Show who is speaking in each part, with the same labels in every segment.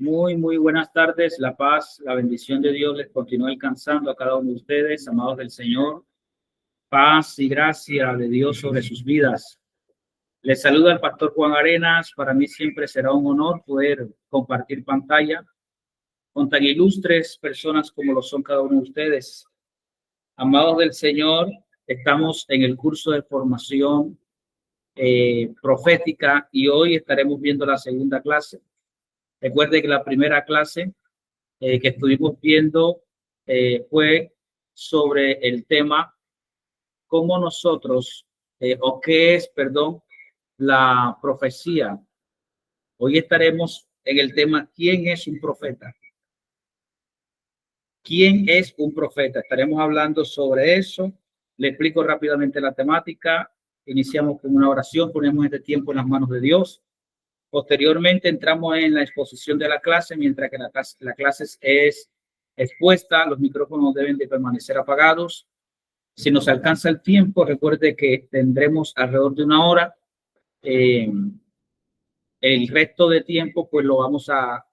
Speaker 1: Muy buenas tardes. La paz, la bendición de Dios les continúe alcanzando a cada uno de ustedes, amados del Señor. Paz y gracia de Dios sobre sus vidas. Les saluda el pastor Juan Arenas. Para mí siempre será un honor poder compartir pantalla con tan ilustres personas como lo son cada uno de ustedes. Amados del Señor, estamos en el curso de formación profética y hoy estaremos viendo la segunda clase. Recuerde que la primera clase que estuvimos viendo fue sobre el tema cómo nosotros, o qué es, perdón, la profecía. Hoy estaremos en el tema ¿quién es un profeta? ¿Quién es un profeta? Estaremos hablando sobre eso. Le explico rápidamente la temática. Iniciamos con una oración, ponemos este tiempo en las manos de Dios. Posteriormente entramos en la exposición de la clase, mientras que la clase es expuesta, los micrófonos deben de permanecer apagados. Si nos alcanza el tiempo, recuerde que tendremos alrededor de una hora. El resto de tiempo, pues lo vamos a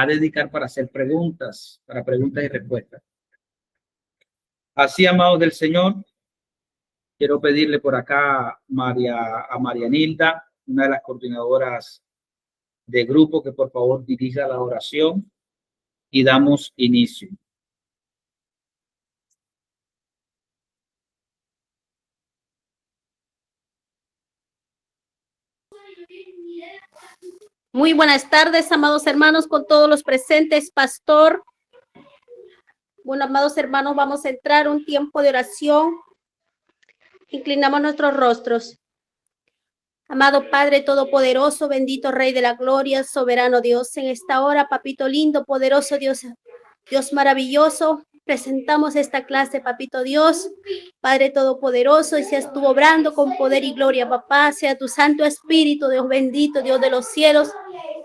Speaker 1: dedicar para hacer preguntas, para preguntas y respuestas. Así, amados del Señor, quiero pedirle por acá a María Nilda, una de las coordinadoras de grupo, que por favor dirija la oración y damos inicio.
Speaker 2: Muy buenas tardes, amados hermanos, con todos los presentes, pastor. Bueno, amados hermanos, vamos a entrar un tiempo de oración. Inclinamos nuestros rostros. Amado Padre Todopoderoso, bendito Rey de la Gloria, soberano Dios, en esta hora, papito lindo, poderoso Dios, Dios maravilloso, presentamos esta clase, papito Dios, Padre Todopoderoso, y seas tú obrando con poder y gloria, papá, sea tu Santo Espíritu, Dios bendito, Dios de los cielos,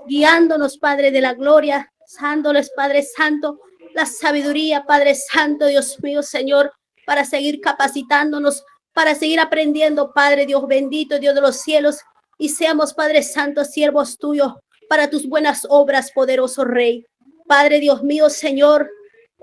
Speaker 2: guiándonos, Padre de la Gloria, dándoles, Padre Santo, la sabiduría, Padre Santo, Dios mío, Señor, para seguir capacitándonos, para seguir aprendiendo, Padre Dios bendito, Dios de los cielos, y seamos, Padre Santo, siervos tuyos para tus buenas obras, poderoso Rey. Padre Dios mío, Señor,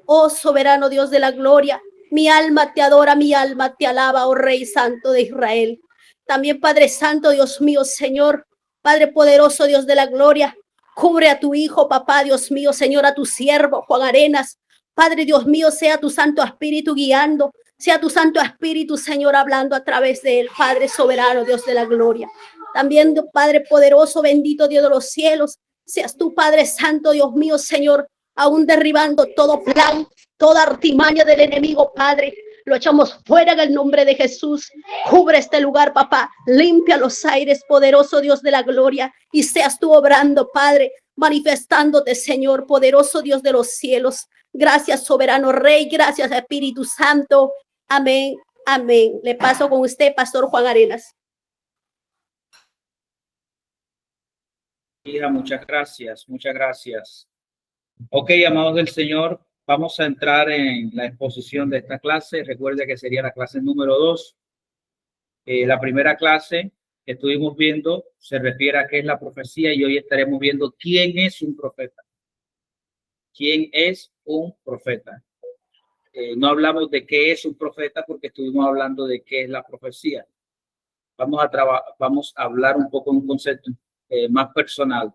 Speaker 2: oh soberano Dios de la gloria, mi alma te adora, mi alma te alaba, oh Rey Santo de Israel. También, Padre Santo, Dios mío, Señor, Padre poderoso, Dios de la gloria, cubre a tu Hijo, papá, Dios mío, Señor, a tu siervo, Juan Arenas. Padre Dios mío, sea tu Santo Espíritu guiando, sea tu Santo Espíritu, Señor, hablando a través de él, Padre soberano, Dios de la gloria. También, Padre poderoso, bendito Dios de los cielos, seas tú, Padre Santo, Dios mío, Señor, aún derribando todo plan, toda artimaña del enemigo, Padre. Lo echamos fuera en el nombre de Jesús. Cubre este lugar, papá. Limpia los aires, poderoso Dios de la gloria. Y seas tú obrando, Padre, manifestándote, Señor, poderoso Dios de los cielos. Gracias, soberano Rey. Gracias, Espíritu Santo. Amén, amén. Le paso con usted, Pastor Juan Arenas.
Speaker 1: Muchas gracias, muchas gracias. Ok, amados del Señor, vamos a entrar en la exposición de esta clase. Recuerde que sería la clase número 2. La primera clase que estuvimos viendo se refiere a qué es la profecía y hoy estaremos viendo quién es un profeta. ¿Quién es un profeta? No hablamos de qué es un profeta porque estuvimos hablando de qué es la profecía. Vamos a hablar un poco de un concepto más personal.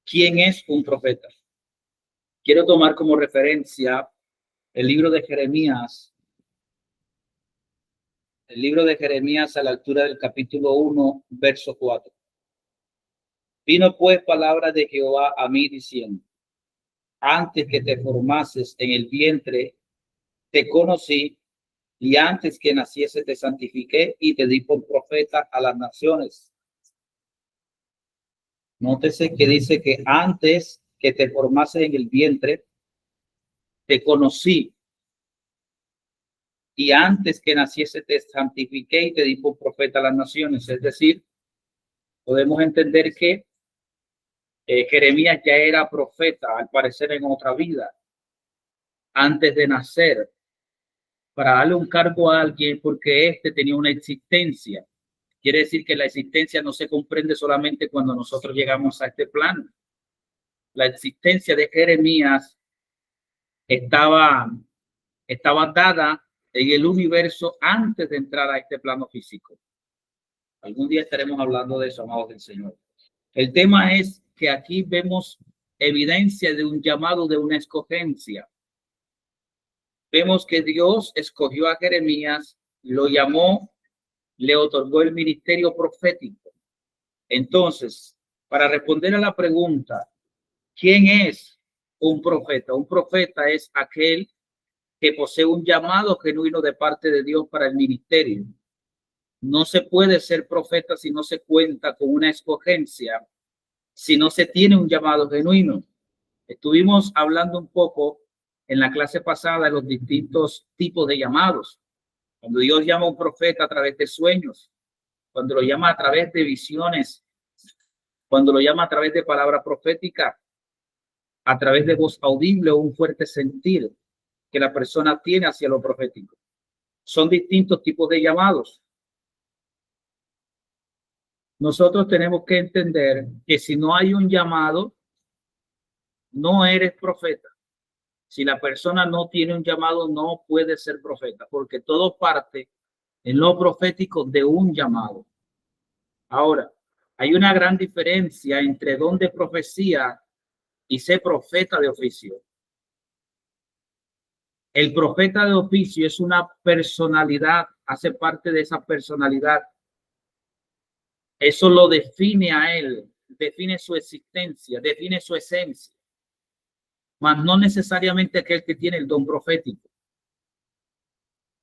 Speaker 1: ¿Quién es un profeta? Quiero tomar como referencia el libro de Jeremías. El libro de Jeremías a la altura del capítulo 1, verso 4. Vino pues palabra de Jehová a mí diciendo: antes que te formases en el vientre, te conocí, y antes que naciese te santifiqué y te di por profeta a las naciones. Nótese que dice que antes que te formases en el vientre, te conocí, y antes que naciese te santifiqué y te di por profeta a las naciones. Es decir, podemos entender que Jeremías ya era profeta, al parecer en otra vida, antes de nacer, para darle un cargo a alguien porque éste tenía una existencia. Quiere decir que la existencia no se comprende solamente cuando nosotros llegamos a este plano. la existencia de Jeremías estaba dada en el universo antes de entrar a este plano físico. Algún día estaremos hablando de eso, amados del Señor. El tema es que aquí vemos evidencia de un llamado, de una escogencia. Vemos que Dios escogió a Jeremías, lo llamó, le otorgó el ministerio profético. Entonces, para responder a la pregunta, ¿quién es un profeta? Un profeta es aquel que posee un llamado genuino de parte de Dios para el ministerio. No se puede ser profeta si no se cuenta con una escogencia, si no se tiene un llamado genuino. Estuvimos hablando un poco en la clase pasada de los distintos tipos de llamados. Cuando Dios llama a un profeta a través de sueños, cuando lo llama a través de visiones, cuando lo llama a través de palabra profética, a través de voz audible o un fuerte sentir que la persona tiene hacia lo profético. Son distintos tipos de llamados. Nosotros tenemos que entender que si no hay un llamado, no eres profeta. Si la persona no tiene un llamado, no puede ser profeta, porque todo parte en lo profético de un llamado. Ahora, hay una gran diferencia entre don de profecía y ser profeta de oficio. El profeta de oficio es una personalidad, hace parte de esa personalidad. Eso lo define a él, define su existencia, define su esencia, mas no necesariamente aquel que tiene el don profético.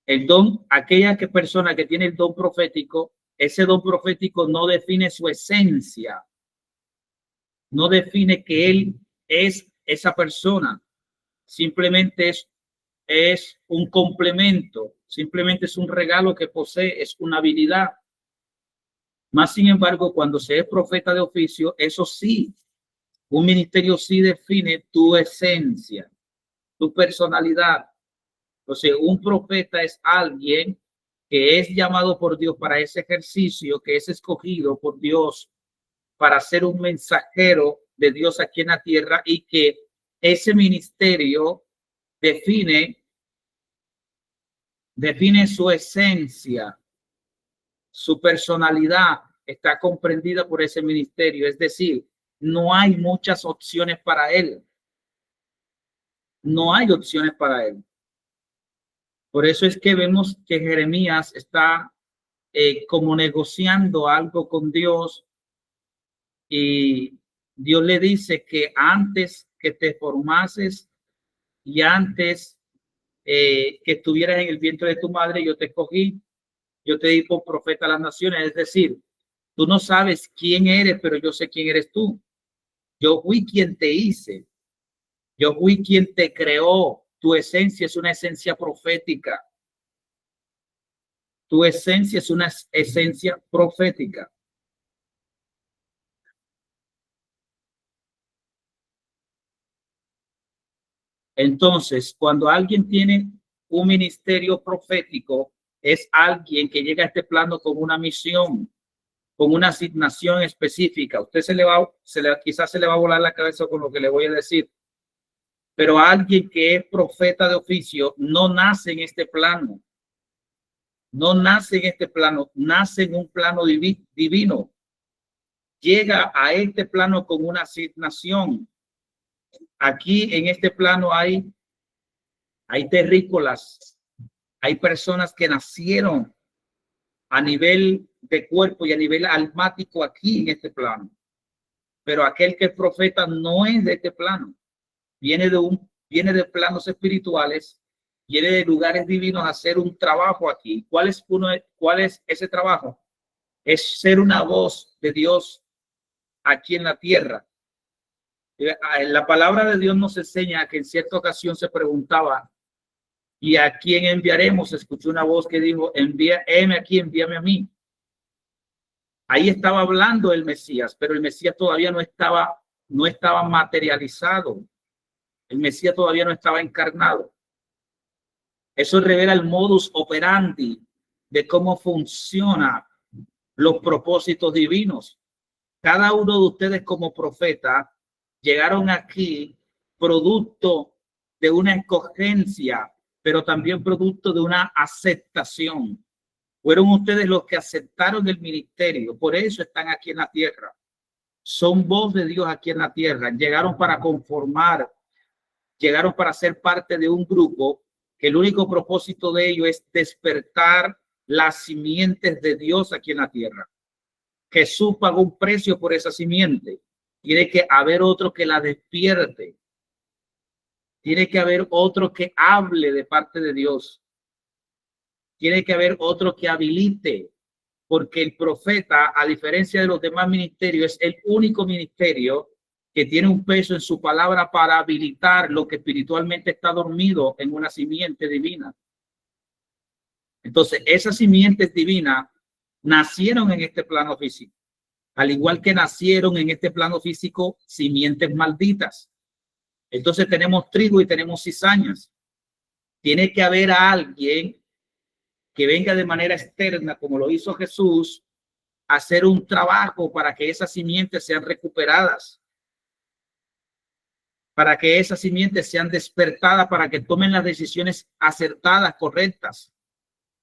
Speaker 1: El don, aquella persona que tiene el don profético, ese don profético no define su esencia, no define que él es esa persona, simplemente es un complemento, simplemente es un regalo que posee, es una habilidad. Más sin embargo, cuando se es profeta de oficio, eso sí, un ministerio sí define tu esencia, tu personalidad. Entonces, un profeta es alguien que es llamado por Dios para ese ejercicio, que es escogido por Dios para ser un mensajero de Dios aquí en la tierra, y que ese ministerio define su esencia. Su personalidad está comprendida por ese ministerio, es decir, no hay muchas opciones para él. No hay opciones para él. Por eso es que vemos que Jeremías está como negociando algo con Dios, y Dios le dice que antes que te formases y antes que estuvieras en el vientre de tu madre, yo te escogí. Yo te di por profeta a las naciones, es decir, tú no sabes quién eres, pero yo sé quién eres tú. Yo fui quien te hice. Yo fui quien te creó. Tu esencia es una esencia profética. Tu esencia es una esencia profética. Entonces, cuando alguien tiene un ministerio profético, es alguien que llega a este plano con una misión, con una asignación específica. Usted quizás se le va a volar la cabeza con lo que le voy a decir, pero alguien que es profeta de oficio no nace en este plano. No nace en este plano, nace en un plano divino. Llega a este plano con una asignación. Aquí en este plano hay terrícolas, hay personas que nacieron a nivel de cuerpo y a nivel almático aquí en este plano. Pero aquel que es profeta no es de este plano. Viene de planos espirituales, viene de lugares divinos a hacer un trabajo aquí. ¿Cuál es ese trabajo? Es ser una voz de Dios aquí en la tierra. La palabra de Dios nos enseña que en cierta ocasión se preguntaba, ¿y a quién enviaremos? Escuché una voz que dijo, envíame aquí, envíame a mí. Ahí estaba hablando el Mesías, pero el Mesías todavía no estaba materializado. El Mesías todavía no estaba encarnado. Eso revela el modus operandi de cómo funcionan los propósitos divinos. Cada uno de ustedes como profeta llegaron aquí producto de una escogencia, pero también producto de una aceptación. Fueron ustedes los que aceptaron el ministerio, por eso están aquí en la tierra. Son voz de Dios aquí en la tierra. Llegaron para conformar, llegaron para ser parte de un grupo que el único propósito de ello es despertar las simientes de Dios aquí en la tierra. Jesús pagó un precio por esa simiente. Tiene que haber otro que la despierte. Tiene que haber otro que hable de parte de Dios. Tiene que haber otro que habilite, porque el profeta, a diferencia de los demás ministerios, es el único ministerio que tiene un peso en su palabra para habilitar lo que espiritualmente está dormido en una simiente divina. Entonces, esas simientes divinas nacieron en este plano físico, al igual que nacieron en este plano físico simientes malditas. Entonces tenemos trigo y tenemos cizañas. Tiene que haber a alguien que venga de manera externa, como lo hizo Jesús, a hacer un trabajo para que esas simientes sean recuperadas, para que esas simientes sean despertadas, para que tomen las decisiones acertadas, correctas.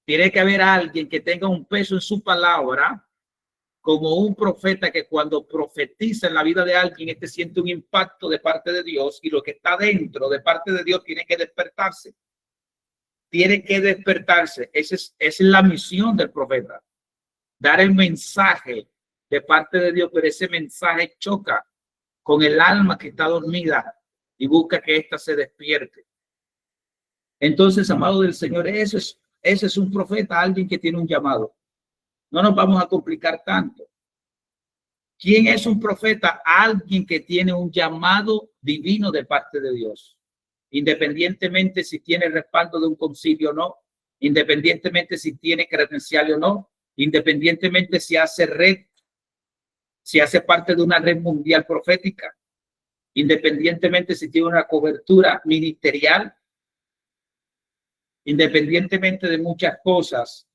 Speaker 1: Tiene que haber alguien que tenga un peso en su palabra, como un profeta que cuando profetiza en la vida de alguien, este siente un impacto de parte de Dios, y lo que está dentro de parte de Dios tiene que despertarse. Tiene que despertarse. Esa es la misión del profeta. Dar el mensaje de parte de Dios, pero ese mensaje choca con el alma que está dormida y busca que ésta se despierte. Entonces, amado del Señor, ese es un profeta, alguien que tiene un llamado. No nos vamos a complicar tanto. ¿Quién es un profeta? Alguien que tiene un llamado divino de parte de Dios, independientemente si tiene respaldo de un concilio o no, independientemente si tiene credencial o no, independientemente si hace parte de una red mundial profética, independientemente si tiene una cobertura ministerial, independientemente de muchas cosas.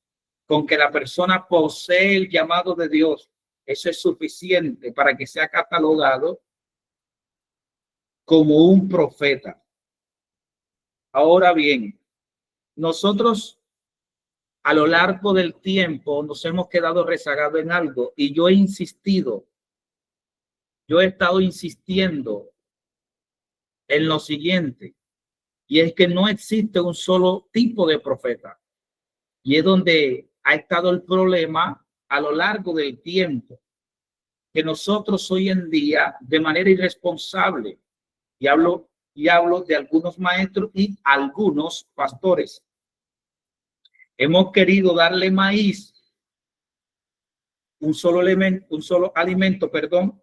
Speaker 1: Con que la persona posee el llamado de Dios, eso es suficiente para que sea catalogado como un profeta. Ahora bien, nosotros a lo largo del tiempo nos hemos quedado rezagados en algo, y yo he estado insistiendo en lo siguiente, y es que no existe un solo tipo de profeta, y es donde ha estado el problema a lo largo del tiempo, que nosotros hoy en día de manera irresponsable, y hablo de algunos maestros y algunos pastores, hemos querido darle maíz, un solo alimento,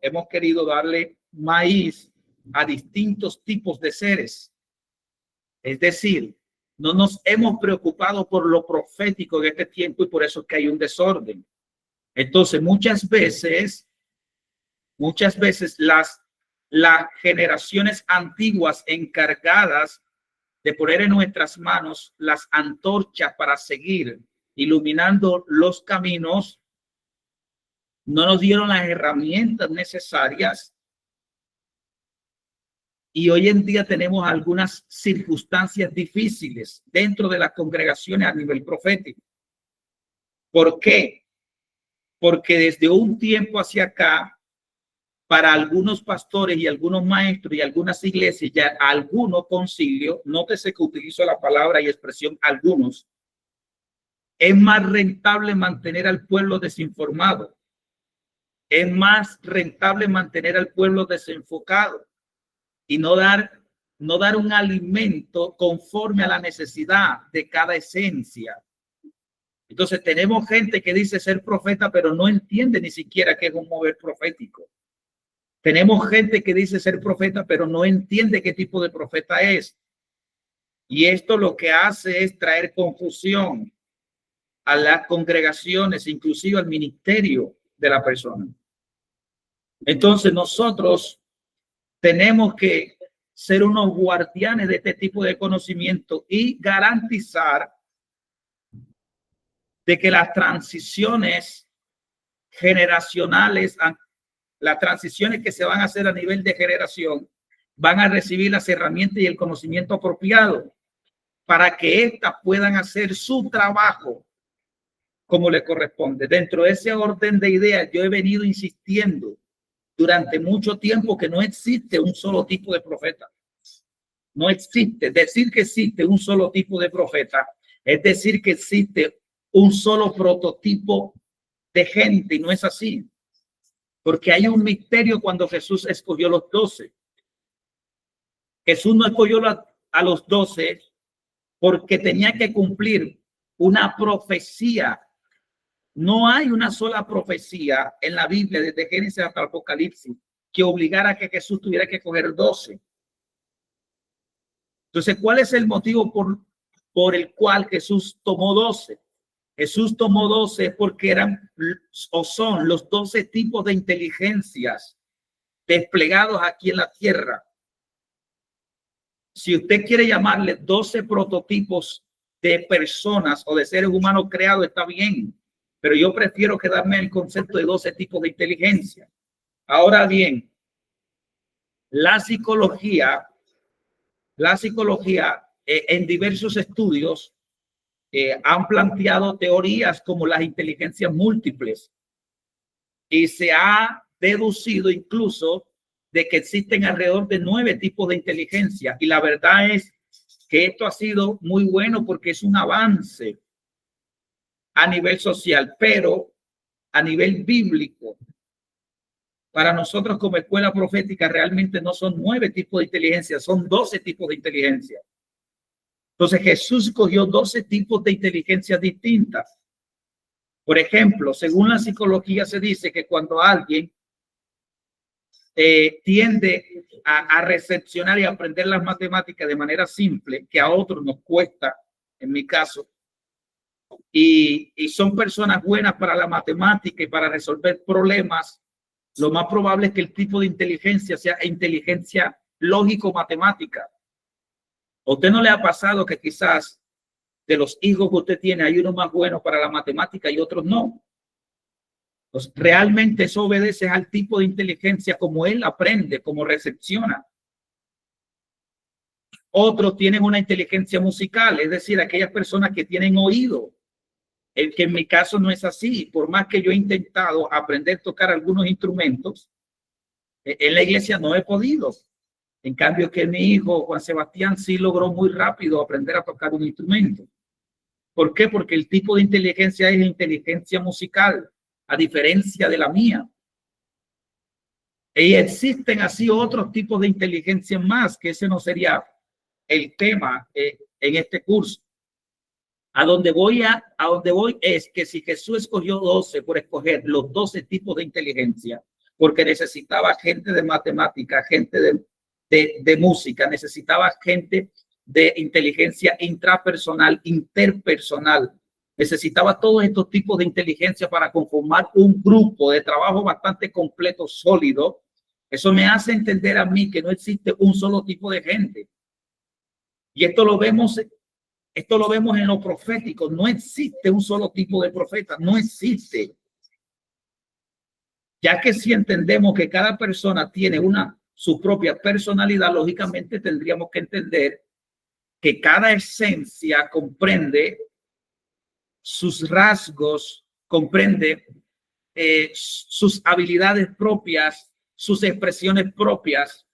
Speaker 1: hemos querido darle maíz a distintos tipos de seres. Es decir, no nos hemos preocupado por lo profético de este tiempo, y por eso es que hay un desorden. Entonces, muchas veces las generaciones antiguas encargadas de poner en nuestras manos las antorchas para seguir iluminando los caminos, no nos dieron las herramientas necesarias. Y hoy en día tenemos algunas circunstancias difíciles dentro de las congregaciones a nivel profético. ¿Por qué? Porque desde un tiempo hacia acá, para algunos pastores y algunos maestros y algunas iglesias, ya algunos concilios, nótese que utilizo la palabra y expresión algunos, es más rentable mantener al pueblo desinformado. Es más rentable mantener al pueblo desenfocado y no dar un alimento conforme a la necesidad de cada esencia. Entonces tenemos gente que dice ser profeta, pero no entiende ni siquiera qué es un mover profético. Tenemos gente que dice ser profeta, pero no entiende qué tipo de profeta es. Y esto lo que hace es traer confusión a las congregaciones, inclusive al ministerio de la persona. Entonces nosotros tenemos que ser unos guardianes de este tipo de conocimiento y garantizar de que las transiciones generacionales las transiciones que se van a hacer a nivel de generación van a recibir las herramientas y el conocimiento apropiado para que éstas puedan hacer su trabajo como le corresponde. Dentro de ese orden de ideas, yo he venido insistiendo durante mucho tiempo que no existe un solo tipo de profeta. No existe. Decir que existe un solo tipo de profeta es decir que existe un solo prototipo de gente, y no es así. Porque hay un misterio cuando Jesús escogió los 12. Jesús no escogió a los 12 porque tenía que cumplir una profecía. No hay una sola profecía en la Biblia, desde Génesis hasta el Apocalipsis, que obligara a que Jesús tuviera que coger 12. Entonces, ¿cuál es el motivo por el cual Jesús tomó 12? Jesús tomó 12 porque eran o son los 12 tipos de inteligencias desplegados aquí en la tierra. Si usted quiere llamarle 12 prototipos de personas o de seres humanos creados, está bien, pero yo prefiero quedarme en el concepto de 12 tipos de inteligencia. Ahora bien, la psicología en diversos estudios han planteado teorías como las inteligencias múltiples y se ha deducido incluso de que existen alrededor de 9 tipos de inteligencia, y la verdad es que esto ha sido muy bueno porque es un avance a nivel social, pero a nivel bíblico, para nosotros como escuela profética realmente no son 9 tipos de inteligencia, son 12 tipos de inteligencia. Entonces Jesús cogió 12 tipos de inteligencia distintas. Por ejemplo, según la psicología se dice que cuando alguien tiende a recepcionar y aprender las matemáticas de manera simple, que a otros nos cuesta, en mi caso, y son personas buenas para la matemática y para resolver problemas, lo más probable es que el tipo de inteligencia sea inteligencia lógico-matemática. ¿A usted no le ha pasado que quizás de los hijos que usted tiene hay uno más bueno para la matemática y otros no? Pues realmente eso obedece al tipo de inteligencia, como él aprende, como recepciona. Otros tienen una inteligencia musical, es decir, aquellas personas que tienen oído. El que en mi caso no es así. Por más que yo he intentado aprender a tocar algunos instrumentos, en la iglesia no he podido. En cambio que mi hijo Juan Sebastián sí logró muy rápido aprender a tocar un instrumento. ¿Por qué? Porque el tipo de inteligencia es inteligencia musical, a diferencia de la mía. Y existen así otros tipos de inteligencia más, que ese no sería el tema en este curso. A donde voy es que si Jesús escogió 12 por escoger los 12 tipos de inteligencia, porque necesitaba gente de matemática, gente de música, necesitaba gente de inteligencia intrapersonal, interpersonal, necesitaba todos estos tipos de inteligencia para conformar un grupo de trabajo bastante completo, sólido. Eso me hace entender a mí que no existe un solo tipo de gente. Y esto lo vemos en lo profético. No existe un solo tipo de profeta, no existe. Ya que si entendemos que cada persona tiene su propia personalidad, lógicamente tendríamos que entender que cada esencia comprende sus rasgos, comprende sus habilidades propias, sus expresiones propias.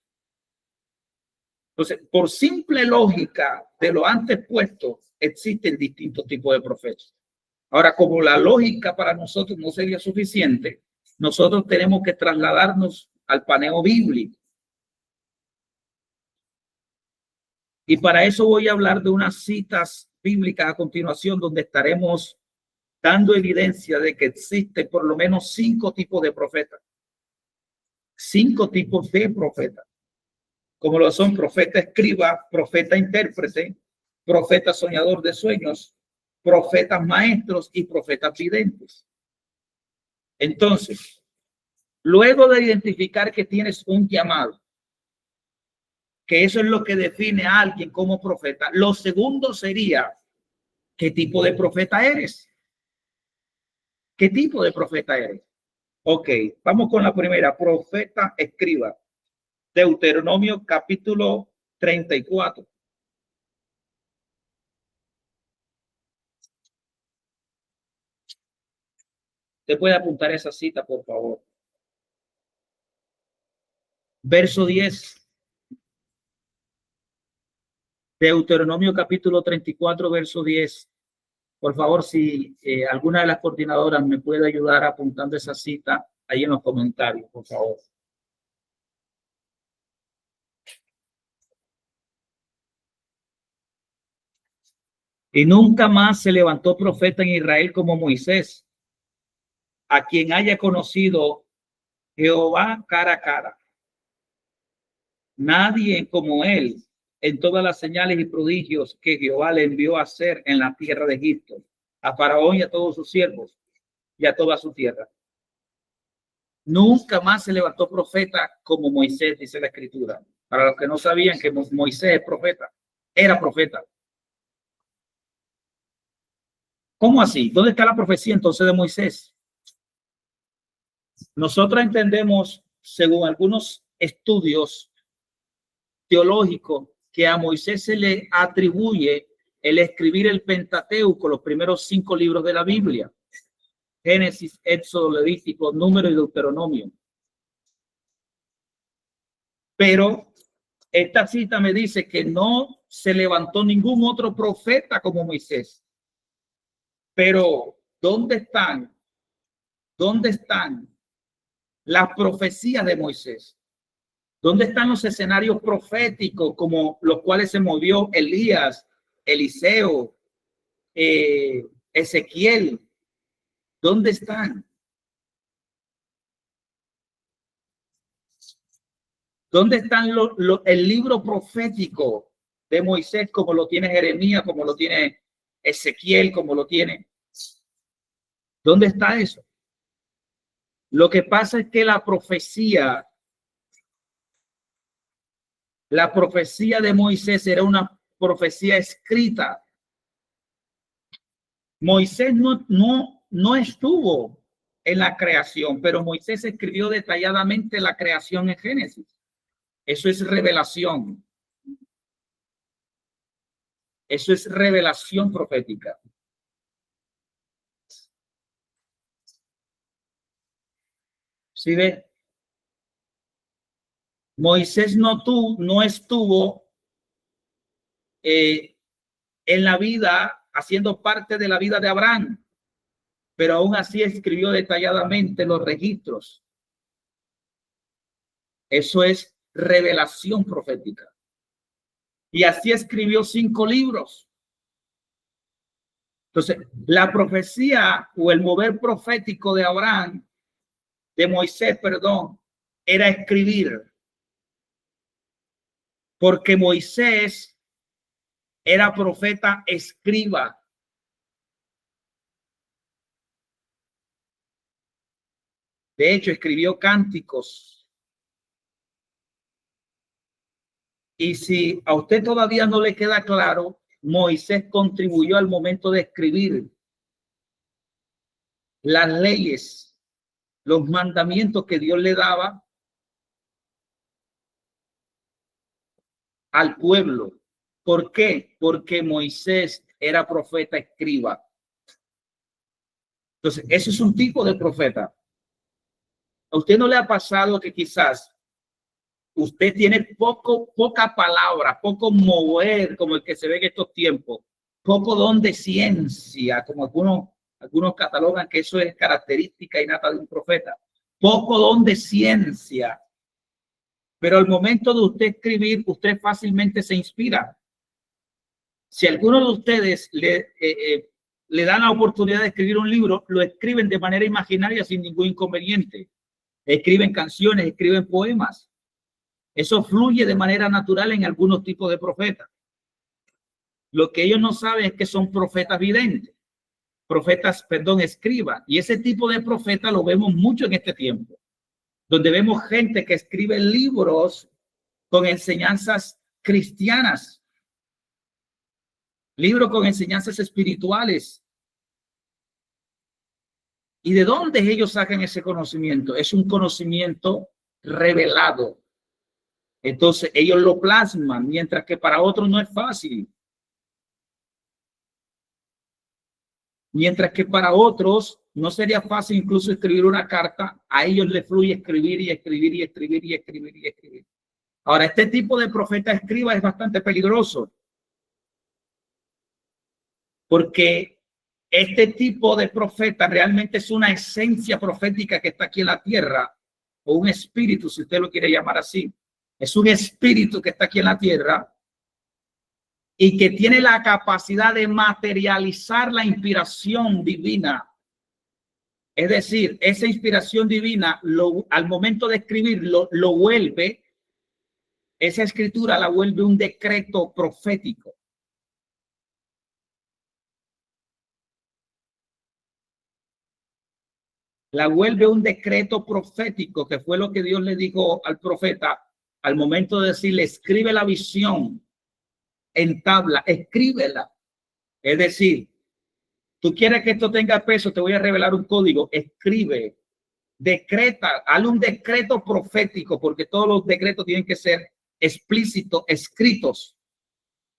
Speaker 1: Entonces, por simple lógica de lo antes puesto, existen distintos tipos de profetas. Ahora, como la lógica para nosotros no sería suficiente, nosotros tenemos que trasladarnos al paneo bíblico. Y para eso voy a hablar de unas citas bíblicas a continuación, donde estaremos dando evidencia de que existen por lo menos 5 tipos de profetas. 5 tipos de profetas, como lo son profeta escriba, profeta intérprete, profeta soñador de sueños, profetas maestros y profetas videntes. Entonces, luego de identificar que tienes un llamado, que eso es lo que define a alguien como profeta, lo segundo sería, ¿qué tipo de profeta eres? ¿Qué tipo de profeta eres? Ok, vamos con la primera. Profeta, escriba. Deuteronomio capítulo 34. ¿Te puede apuntar esa cita, por favor? Verso 10. Deuteronomio capítulo 34, verso 10. Por favor, si alguna de las coordinadoras me puede ayudar apuntando esa cita ahí en los comentarios, por favor. Y nunca más se levantó profeta en Israel como Moisés, a quien haya conocido Jehová cara a cara. Nadie como él en todas las señales y prodigios que Jehová le envió a hacer en la tierra de Egipto, a Faraón y a todos sus siervos y a toda su tierra. Nunca más se levantó profeta como Moisés, dice la escritura. Para los que no sabían que Moisés es profeta, era profeta. ¿Cómo así? ¿Dónde está la profecía entonces de Moisés? Nosotros entendemos, según algunos estudios teológicos, que a Moisés se le atribuye el escribir el Pentateuco, los primeros 5 libros de la Biblia: Génesis, Éxodo, Levítico, Número y Deuteronomio. Pero esta cita me dice que no se levantó ningún otro profeta como Moisés. Pero ¿dónde están? ¿Dónde están las profecías de Moisés? ¿Dónde están los escenarios proféticos como los cuales se movió Elías, Eliseo, Ezequiel? ¿Dónde están? ¿Dónde están el libro profético de Moisés como lo tiene Jeremías, como lo tiene Ezequiel, como lo tiene? ¿Dónde está eso? Lo que pasa es que la profecía de Moisés era una profecía escrita. Moisés no estuvo en la creación, pero Moisés escribió detalladamente la creación en Génesis. Eso es revelación. Eso es revelación profética. ¿Sí ve? Moisés no estuvo en la vida, haciendo parte de la vida de Abraham, pero aún así escribió detalladamente los registros. Eso es revelación profética. Y así escribió 5 libros. Entonces, la profecía o el mover profético de Abraham, de Moisés, perdón, era escribir. Porque Moisés era profeta escriba. De hecho, escribió cánticos. Y si a usted todavía no le queda claro, Moisés contribuyó al momento de escribir las leyes, los mandamientos que Dios le daba al pueblo. ¿Por qué? Porque Moisés era profeta escriba. Entonces, ese es un tipo de profeta. ¿A usted no le ha pasado que quizás usted tiene poca palabra, poco mover, como el que se ve en estos tiempos, poco don de ciencia, como algunos catalogan que eso es característica innata de un profeta, poco don de ciencia, pero al momento de usted escribir, usted fácilmente se inspira? Si alguno de ustedes le dan la oportunidad de escribir un libro, lo escriben de manera imaginaria sin ningún inconveniente. Escriben canciones, escriben poemas. Eso fluye de manera natural en algunos tipos de profetas. Lo que ellos no saben es que son profetas videntes, escribas. Y ese tipo de profeta lo vemos mucho en este tiempo, donde vemos gente que escribe libros con enseñanzas cristianas, libros con enseñanzas espirituales. ¿Y de dónde ellos sacan ese conocimiento? Es un conocimiento revelado. Entonces ellos lo plasman, mientras que para otros no es fácil. Mientras que para otros no sería fácil incluso escribir una carta, a ellos les fluye escribir y escribir y escribir y escribir y escribir. Ahora, este tipo de profeta escriba es bastante peligroso, porque este tipo de profeta realmente es una esencia profética que está aquí en la tierra, o un espíritu, si usted lo quiere llamar así. Es un espíritu que está aquí en la tierra y que tiene la capacidad de materializar la inspiración divina. Es decir, esa inspiración divina, al momento de escribir, lo vuelve, esa escritura la vuelve un decreto profético. La vuelve un decreto profético, que fue lo que Dios le dijo al profeta al momento de decirle, escribe la visión en tabla, escríbela. Es decir, tú quieres que esto tenga peso, te voy a revelar un código, escribe, decreta, hazle un decreto profético, porque todos los decretos tienen que ser explícitos, escritos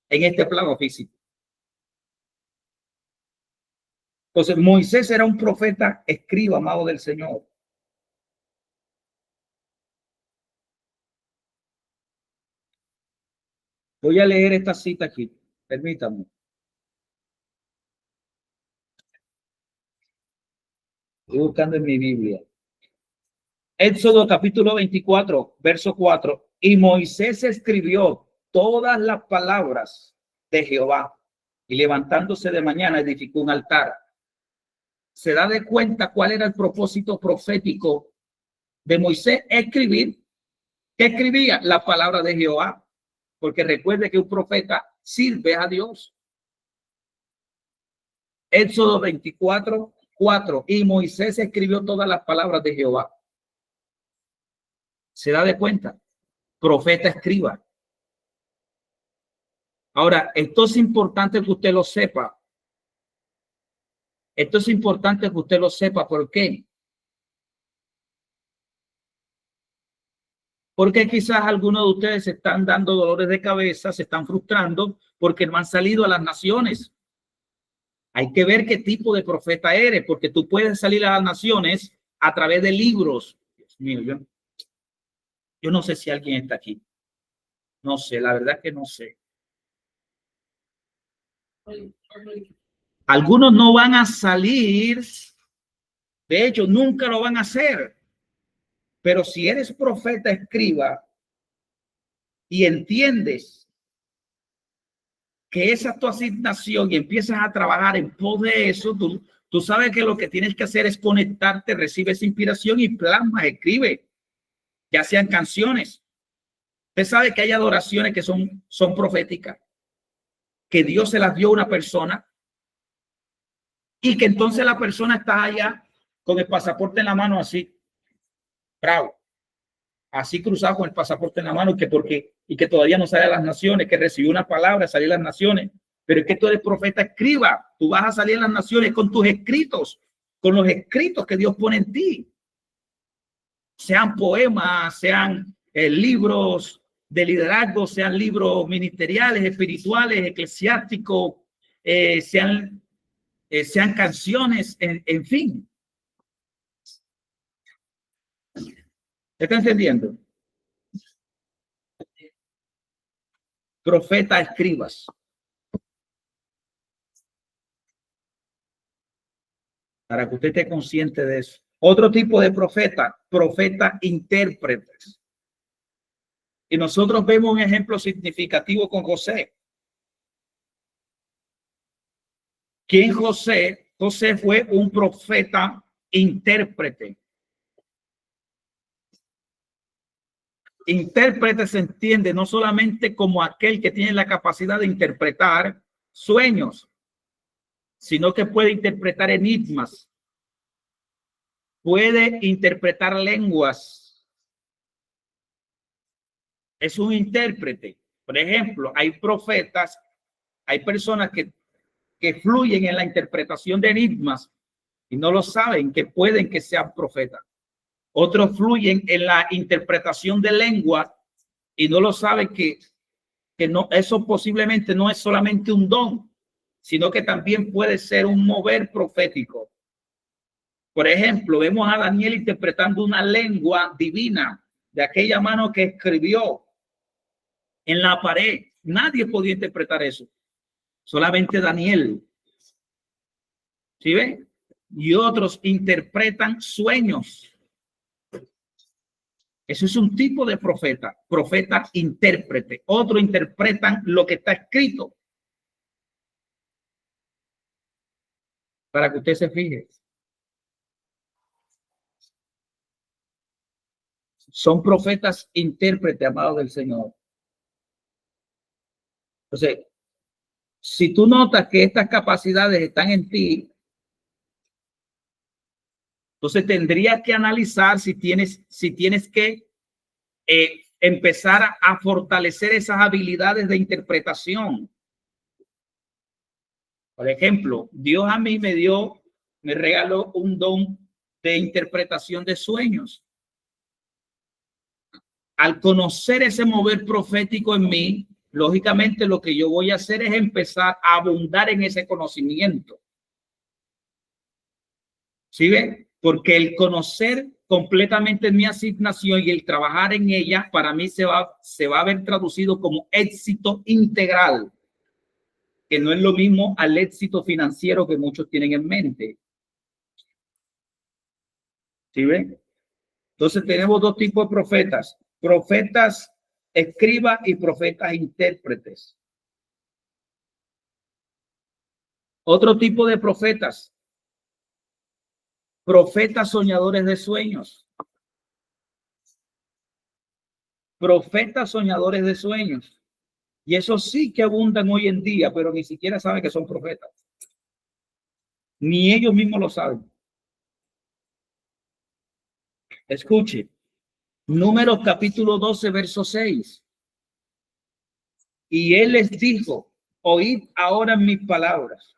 Speaker 1: en este plano físico. Entonces, Moisés era un profeta escriba, amado del Señor. Voy a leer esta cita aquí, permítame. Estoy buscando en mi Biblia. Éxodo capítulo 24, verso 4. Y Moisés escribió todas las palabras de Jehová y levantándose de mañana edificó un altar. Se da de cuenta cuál era el propósito profético de Moisés: escribir. ¿Qué escribía? La palabra de Jehová, porque recuerde que un profeta sirve a Dios. Éxodo 24, 4. Y Moisés escribió todas las palabras de Jehová. Se da de cuenta, profeta escriba. Ahora, esto es importante que usted lo sepa. Esto es importante que usted lo sepa. ¿Por qué? Porque quizás algunos de ustedes se están dando dolores de cabeza, se están frustrando porque no han salido a las naciones. Hay que ver qué tipo de profeta eres, porque tú puedes salir a las naciones a través de libros. Dios mío, yo no sé si alguien está aquí. No sé, la verdad que no sé. Algunos no van a salir, de hecho, nunca lo van a hacer. Pero si eres profeta, escriba, y entiendes que esa es tu asignación y empiezas a trabajar en pos de eso, tú sabes que lo que tienes que hacer es conectarte, recibes inspiración y plasma, escribe, ya sean canciones. Usted sabe que hay adoraciones que son proféticas, que Dios se las dio a una persona y que entonces la persona está allá con el pasaporte en la mano así, bravo, así cruzado con el pasaporte en la mano, y que todavía no sale a las naciones, que recibió una palabra, salir a las naciones. Pero es que tú eres profeta, escriba. Tú vas a salir a las naciones con tus escritos, con los escritos que Dios pone en ti. Sean poemas, sean libros de liderazgo, sean libros ministeriales, espirituales, eclesiásticos, sean canciones, en fin. ¿Está entendiendo? Profeta, escribas. Para que usted esté consciente de eso. Otro tipo de profeta, profeta intérpretes. Y nosotros vemos un ejemplo significativo con José. ¿Quién José? José fue un profeta intérprete. Intérprete se entiende no solamente como aquel que tiene la capacidad de interpretar sueños, sino que puede interpretar enigmas, puede interpretar lenguas. Es un intérprete. Por ejemplo, hay profetas, hay personas que fluyen en la interpretación de enigmas, y no lo saben, que pueden que sean profetas. Otros fluyen en la interpretación de lengua y no lo saben que no, eso posiblemente no es solamente un don, sino que también puede ser un mover profético. Por ejemplo, vemos a Daniel interpretando una lengua divina de aquella mano que escribió en la pared. Nadie podía interpretar eso, solamente Daniel. ¿Sí ven? Y otros interpretan sueños. Eso es un tipo de profeta, profeta intérprete. Otros interpretan lo que está escrito. Para que usted se fije. Son profetas intérpretes, amados del Señor. Entonces, si tú notas que estas capacidades están en ti, entonces tendrías que analizar si tienes que empezar a fortalecer esas habilidades de interpretación. Por ejemplo, Dios a mí me regaló un don de interpretación de sueños. Al conocer ese mover profético en mí, lógicamente lo que yo voy a hacer es empezar a abundar en ese conocimiento. ¿Sí ven? Porque el conocer completamente mi asignación y el trabajar en ella, para mí se va a ver traducido como éxito integral, que no es lo mismo al éxito financiero que muchos tienen en mente. ¿Sí ven? Entonces tenemos dos tipos de profetas: profetas escribas y profetas intérpretes. Otro tipo de profetas: profetas soñadores de sueños. Profetas soñadores de sueños. Y eso sí que abundan hoy en día, pero ni siquiera saben que son profetas. Ni ellos mismos lo saben. Escuche. Números capítulo 12, verso 6. Y él les dijo: oíd ahora mis palabras.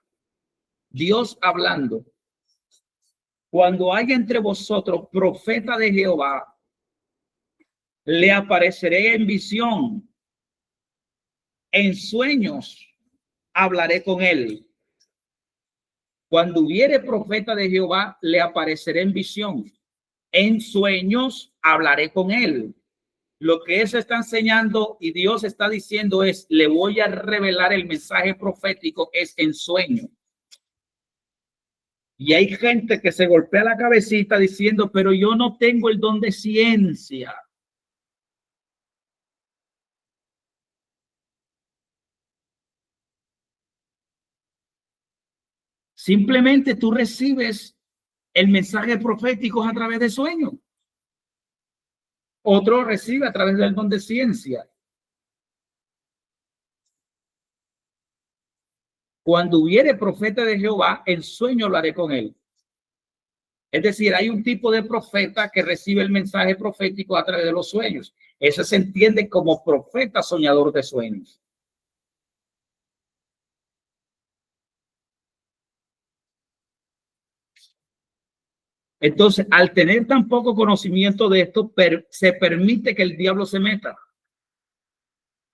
Speaker 1: Dios hablando: cuando haya entre vosotros profeta de Jehová, le apareceré en visión, en sueños hablaré con él. Cuando hubiere profeta de Jehová, le apareceré en visión, en sueños hablaré con él. Lo que eso está enseñando y Dios está diciendo es: le voy a revelar el mensaje profético, es en sueño. Y hay gente que se golpea la cabecita diciendo: pero yo no tengo el don de ciencia. Simplemente tú recibes el mensaje profético a través de sueños. Otro recibe a través del don de ciencia. Cuando hubiere profeta de Jehová, en sueño lo haré con él. Es decir, hay un tipo de profeta que recibe el mensaje profético a través de los sueños. Eso se entiende como profeta soñador de sueños. Entonces, al tener tan poco conocimiento de esto, se permite que el diablo se meta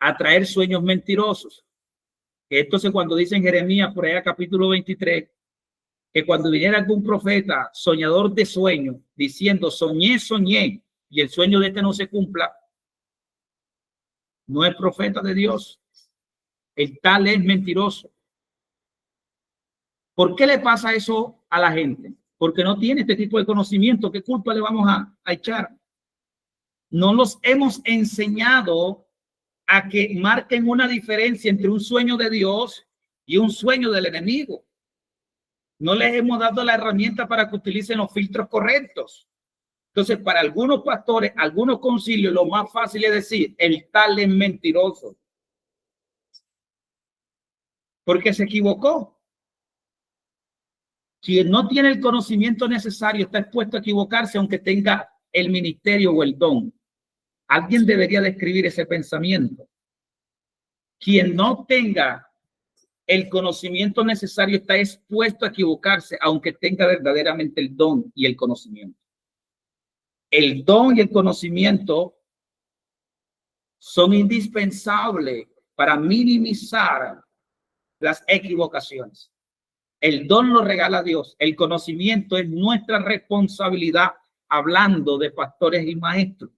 Speaker 1: a traer sueños mentirosos. Entonces, cuando dice en Jeremías, por allá capítulo 23, que cuando viniera algún profeta soñador de sueño diciendo: soñé, soñé, y el sueño de este no se cumpla, no es profeta de Dios. El tal es mentiroso. ¿Por qué le pasa eso a la gente? Porque no tiene este tipo de conocimiento. ¿Qué culpa le vamos a echar? No los hemos enseñado a que marquen una diferencia entre un sueño de Dios y un sueño del enemigo. No les hemos dado la herramienta para que utilicen los filtros correctos. Entonces, para algunos pastores, algunos concilios, lo más fácil es decir: el tal es mentiroso, porque se equivocó. Si no tiene el conocimiento necesario, está expuesto a equivocarse, aunque tenga el ministerio o el don. Alguien debería describir ese pensamiento. Quien no tenga el conocimiento necesario está expuesto a equivocarse, aunque tenga verdaderamente el don y el conocimiento. El don y el conocimiento son indispensables para minimizar las equivocaciones. El don lo regala Dios. El conocimiento es nuestra responsabilidad, hablando de pastores y maestros.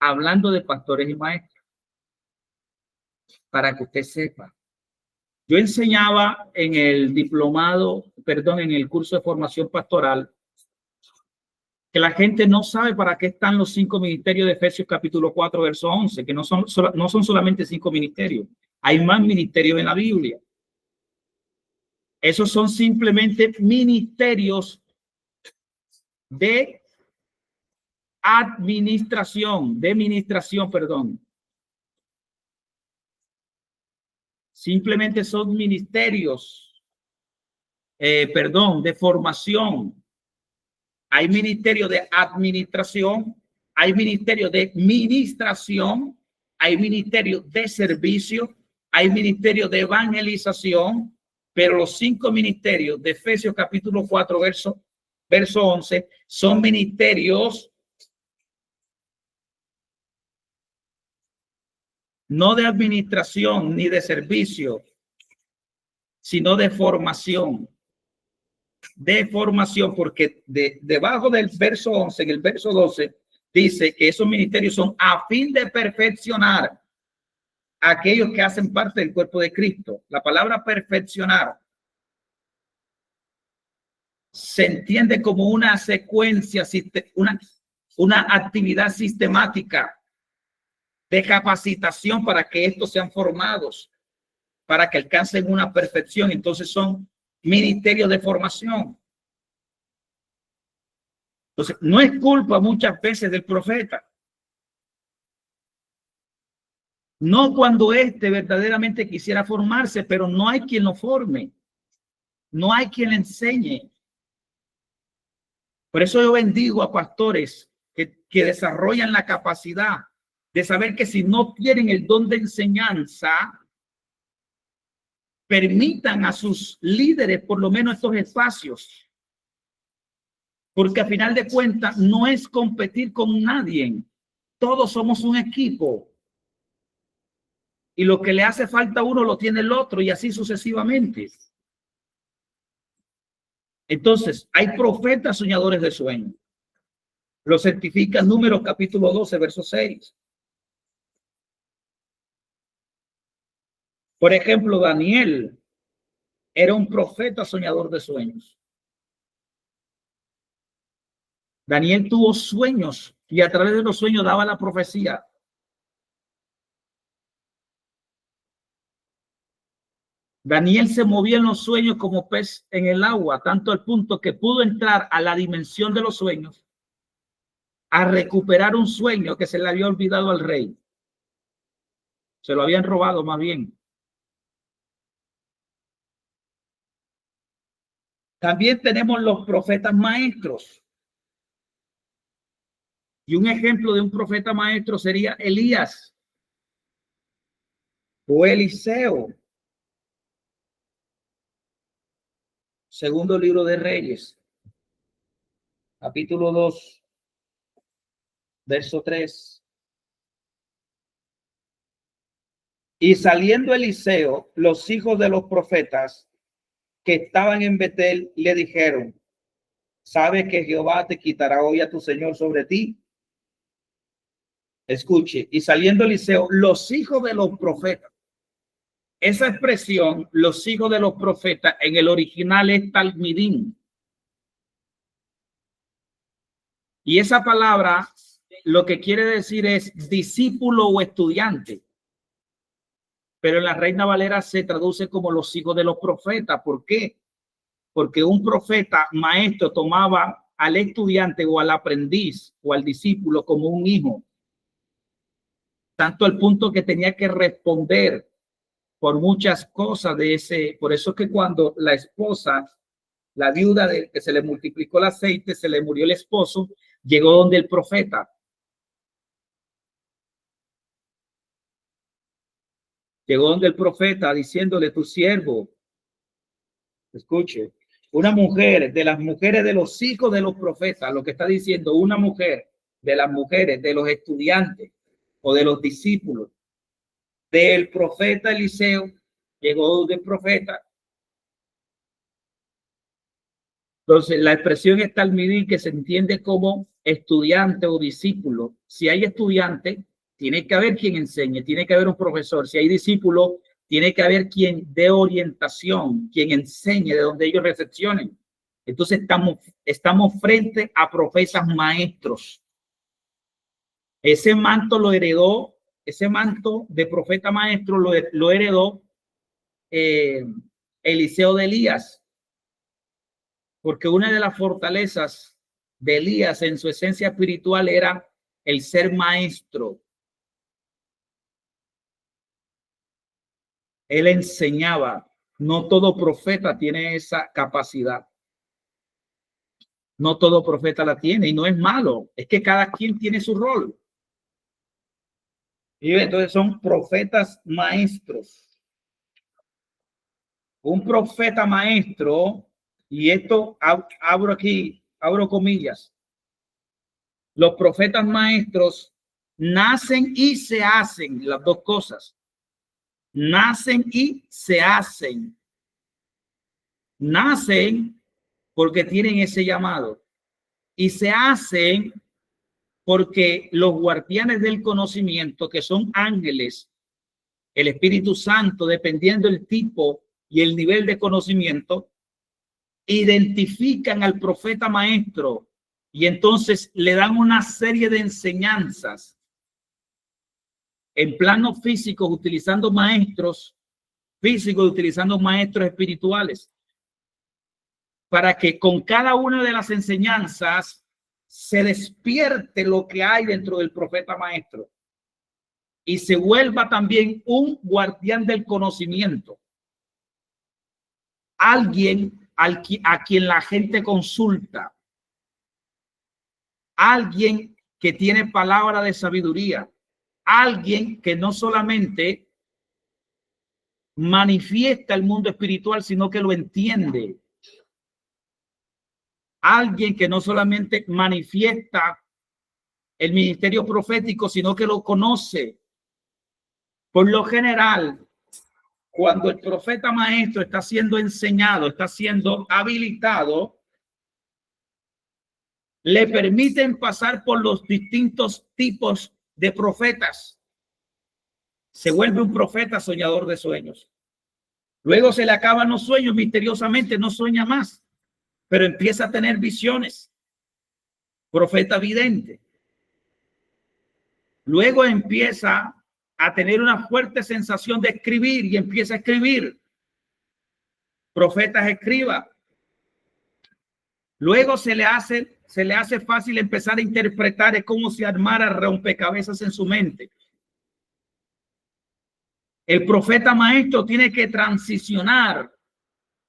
Speaker 1: Hablando de pastores y maestros, para que usted sepa. Yo enseñaba en el en el curso de formación pastoral, que la gente no sabe para qué están los 5 ministerios de Efesios capítulo 4, verso 11, que no son solamente 5 ministerios. Hay más ministerios en la Biblia. Esos son simplemente ministerios de administración. Simplemente son ministerios, de formación. Hay ministerio de administración, hay ministerio de ministración, hay ministerio de servicio, hay ministerio de evangelización, pero los 5 ministerios de Efesios capítulo 4, verso 11, son ministerios no de administración ni de servicio, sino de formación. De formación, porque debajo del verso 11, en el verso 12, dice que esos ministerios son a fin de perfeccionar a aquellos que hacen parte del cuerpo de Cristo. La palabra perfeccionar se entiende como una secuencia, una actividad sistemática de capacitación para que estos sean formados, para que alcancen una perfección. Entonces son ministerios de formación. Entonces, no es culpa muchas veces del profeta. No cuando éste verdaderamente quisiera formarse, pero no hay quien lo forme. No hay quien le enseñe. Por eso yo bendigo a pastores que desarrollan la capacidad de saber que si no tienen el don de enseñanza, permitan a sus líderes por lo menos estos espacios, porque a final de cuentas no es competir con nadie, todos somos un equipo y lo que le hace falta a uno lo tiene el otro y así sucesivamente. Entonces hay profetas soñadores de sueños, lo certifica Números capítulo 12 verso 6. Por ejemplo, Daniel era un profeta soñador de sueños. Daniel tuvo sueños y a través de los sueños daba la profecía. Daniel se movía en los sueños como pez en el agua, tanto al punto que pudo entrar a la dimensión de los sueños, a recuperar un sueño que se le había olvidado al rey. Se lo habían robado más bien. También tenemos los profetas maestros. Y un ejemplo de un profeta maestro sería Elías o Eliseo. Segundo libro de Reyes, capítulo 2, verso 3. Y saliendo Eliseo, los hijos de los profetas que estaban en Betel le dijeron: ¿sabe que Jehová te quitará hoy a tu señor sobre ti? Escuche, y saliendo Eliseo, los hijos de los profetas. Esa expresión, los hijos de los profetas, en el original es talmidim. Y esa palabra lo que quiere decir es discípulo o estudiante. Pero en la Reina Valera se traduce como los hijos de los profetas. ¿Por qué? Porque un profeta maestro tomaba al estudiante o al aprendiz o al discípulo como un hijo. Tanto al punto que tenía que responder por muchas cosas de ese. Por eso es que cuando la esposa, la viuda de que se le multiplicó el aceite, se le murió el esposo, llegó donde el profeta. Llegó donde el profeta diciéndole, tu siervo, escuche, una mujer de las mujeres de los hijos de los profetas, lo que está diciendo una mujer de las mujeres de los estudiantes o de los discípulos del profeta Eliseo, llegó del profeta. Entonces, la expresión es talmidí, que se entiende como estudiante o discípulo. Si hay estudiante, tiene que haber quien enseñe, tiene que haber un profesor. Si hay discípulo, tiene que haber quien dé orientación, quien enseñe de donde ellos recepcionen. Entonces, estamos frente a profetas maestros. Ese manto lo heredó, ese manto de profeta maestro lo heredó Eliseo de Elías. Porque una de las fortalezas de Elías en su esencia espiritual era el ser maestro. Él enseñaba. No todo profeta tiene esa capacidad. No todo profeta la tiene y no es malo. Es que cada quien tiene su rol. Y entonces son profetas maestros. Un profeta maestro, y esto abro comillas. Los profetas maestros nacen y se hacen, las dos cosas. Nacen y se hacen. Nacen porque tienen ese llamado y se hacen porque los guardianes del conocimiento, que son ángeles, el Espíritu Santo, dependiendo del tipo y el nivel de conocimiento, identifican al profeta maestro y entonces le dan una serie de enseñanzas en plano físico, utilizando maestros físicos, utilizando maestros espirituales, para que con cada una de las enseñanzas se despierte lo que hay dentro del profeta maestro y se vuelva también un guardián del conocimiento. Alguien a quien la gente consulta. Alguien que tiene palabra de sabiduría. Alguien que no solamente manifiesta el mundo espiritual, sino que lo entiende. Alguien que no solamente manifiesta el ministerio profético, sino que lo conoce. Por lo general, cuando el profeta maestro está siendo enseñado, está siendo habilitado, le permiten pasar por los distintos tipos de profetas. Se vuelve un profeta soñador de sueños. Luego se le acaban los sueños, misteriosamente no sueña más, pero empieza a tener visiones. Profeta vidente. Luego empieza a tener una fuerte sensación de escribir y empieza a escribir. Profetas escriba. Luego se le hace fácil empezar a interpretar, es como si armara rompecabezas en su mente. El profeta maestro tiene que transicionar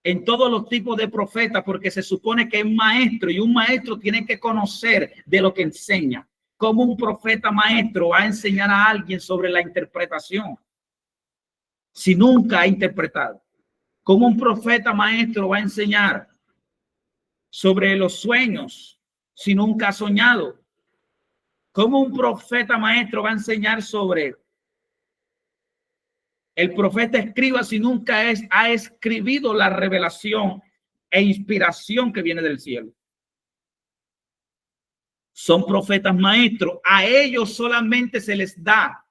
Speaker 1: en todos los tipos de profetas porque se supone que es maestro y un maestro tiene que conocer de lo que enseña. ¿Cómo un profeta maestro va a enseñar a alguien sobre la interpretación si nunca ha interpretado? ¿Cómo un profeta maestro va a enseñar sobre los sueños si nunca ha soñado? ¿Cómo un profeta maestro va a enseñar sobre el profeta escriba si nunca ha escribido la revelación e inspiración que viene del cielo? Son profetas maestros. A ellos solamente se les da,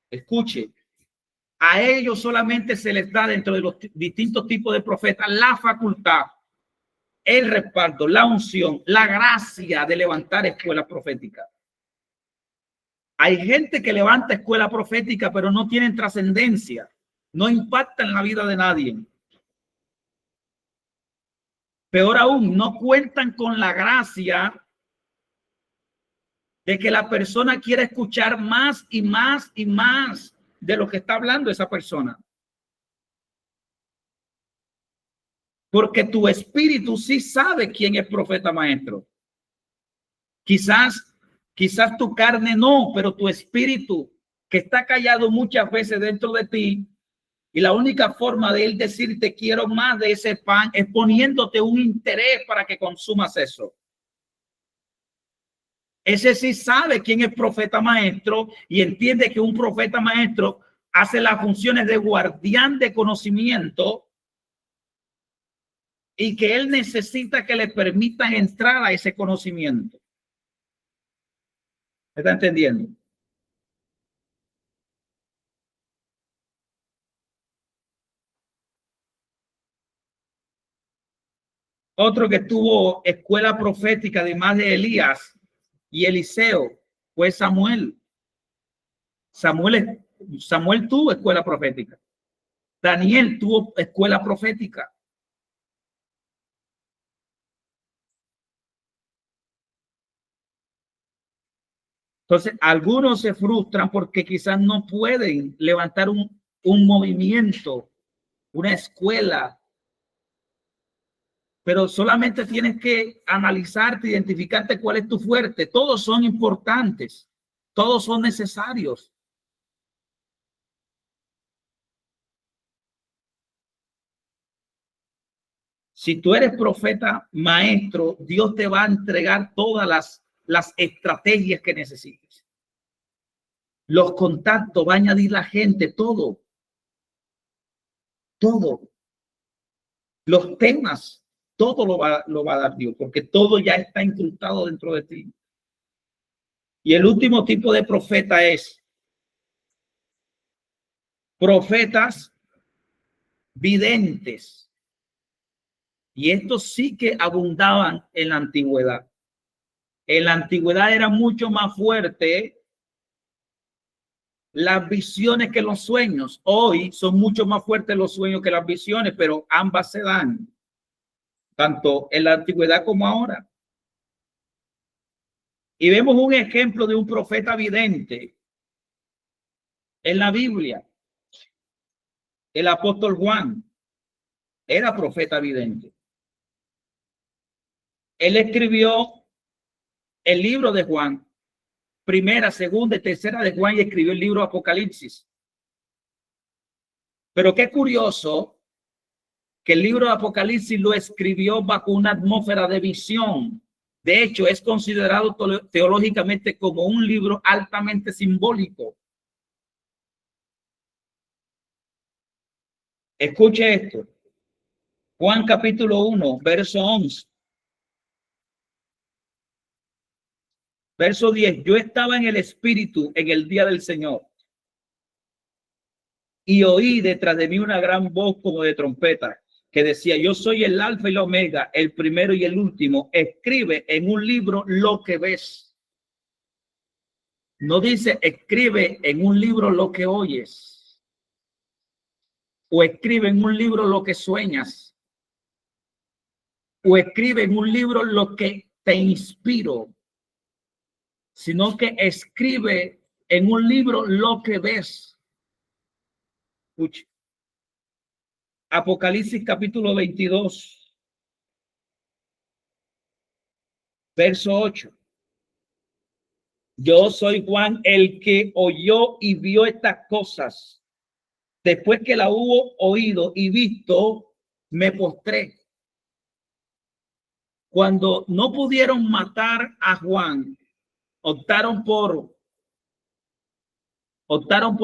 Speaker 1: escuche, a ellos solamente se les da dentro de los distintos tipos de profetas la facultad, el respaldo, la unción, la gracia de levantar escuelas proféticas. Hay gente que levanta escuela profética, pero no tienen trascendencia, no impactan la vida de nadie. Peor aún, no cuentan con la gracia de que la persona quiera escuchar más y más y más de lo que está hablando esa persona. Porque tu espíritu sí sabe quién es profeta maestro. Quizás tu carne no, pero tu espíritu, que está callado muchas veces dentro de ti, y la única forma de él decirte quiero más de ese pan es poniéndote un interés para que consumas eso. Ese sí sabe quién es profeta maestro y entiende que un profeta maestro hace las funciones de guardián de conocimiento y que él necesita que le permitan entrar a ese conocimiento. ¿Me está entendiendo? Otro que tuvo escuela profética, además de Elías y Eliseo, fue Samuel. Samuel tuvo escuela profética. Daniel tuvo escuela profética. Entonces, algunos se frustran porque quizás no pueden levantar un movimiento, una escuela, pero solamente tienes que analizarte, identificarte cuál es tu fuerte. Todos son importantes, todos son necesarios. Si tú eres profeta maestro, Dios te va a entregar todas las estrategias que necesites. Los contactos, va a añadir la gente, todo. Los temas, todo lo va a dar Dios, porque todo ya está incrustado dentro de ti. Y el último tipo de profeta es profetas videntes. Y estos sí que abundaban en la antigüedad. En la antigüedad era mucho más fuerte las visiones que los sueños. Hoy son mucho más fuertes los sueños que las visiones, pero ambas se dan, tanto en la antigüedad como ahora. Y vemos un ejemplo de un profeta vidente en la Biblia. El apóstol Juan era profeta vidente. Él escribió el libro de Juan, primera, segunda y tercera de Juan, y escribió el libro Apocalipsis. Pero qué curioso que el libro de Apocalipsis lo escribió bajo una atmósfera de visión. De hecho, es considerado teológicamente como un libro altamente simbólico. Escuche esto. Juan capítulo 1, verso 11. Verso 10. Yo estaba en el Espíritu en el día del Señor y oí detrás de mí una gran voz como de trompeta que decía: yo soy el alfa y la omega, el primero y el último. Escribe en un libro lo que ves. No dice escribe en un libro lo que oyes, o escribe en un libro lo que sueñas, o escribe en un libro lo que te inspiro, sino que escribe en un libro lo que ves. Escuche. Apocalipsis capítulo 22, verso 8. Yo soy Juan, el que oyó y vio estas cosas. Después que la hubo oído y visto, me postré. Cuando no pudieron matar a Juan, optaron por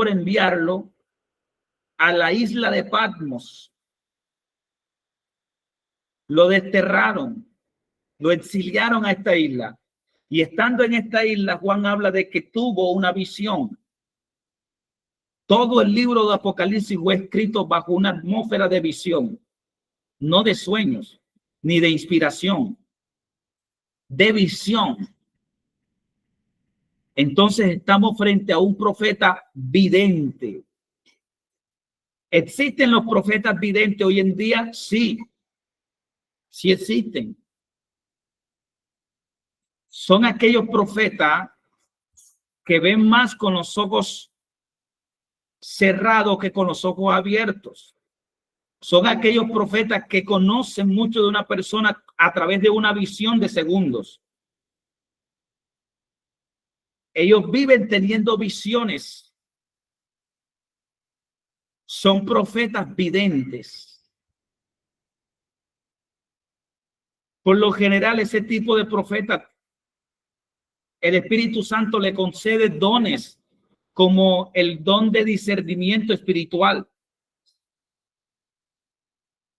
Speaker 1: enviarlo a la isla de Patmos. Lo desterraron, lo exiliaron a esta isla. Y estando en esta isla, Juan habla de que tuvo una visión. Todo el libro de Apocalipsis fue escrito bajo una atmósfera de visión, no de sueños, ni de inspiración, de visión. Entonces estamos frente a un profeta vidente. ¿Existen los profetas videntes hoy en día? Sí, sí existen. Son aquellos profetas que ven más con los ojos cerrados que con los ojos abiertos. Son aquellos profetas que conocen mucho de una persona a través de una visión de segundos. Ellos viven teniendo visiones. Son profetas videntes. Por lo general, ese tipo de profeta, el Espíritu Santo le concede dones como el don de discernimiento espiritual.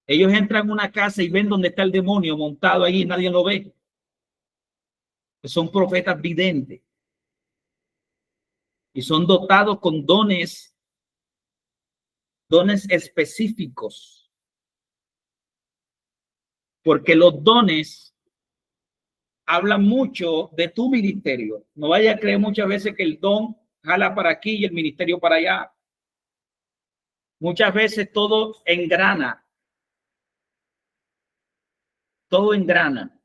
Speaker 1: Ellos entran a una casa y ven dónde está el demonio montado ahí y nadie lo ve. Son profetas videntes y son dotados con dones específicos, porque los dones hablan mucho de tu ministerio. No vaya a creer muchas veces que el don jala para aquí y el ministerio para allá. Muchas veces todo engrana. Todo engrana.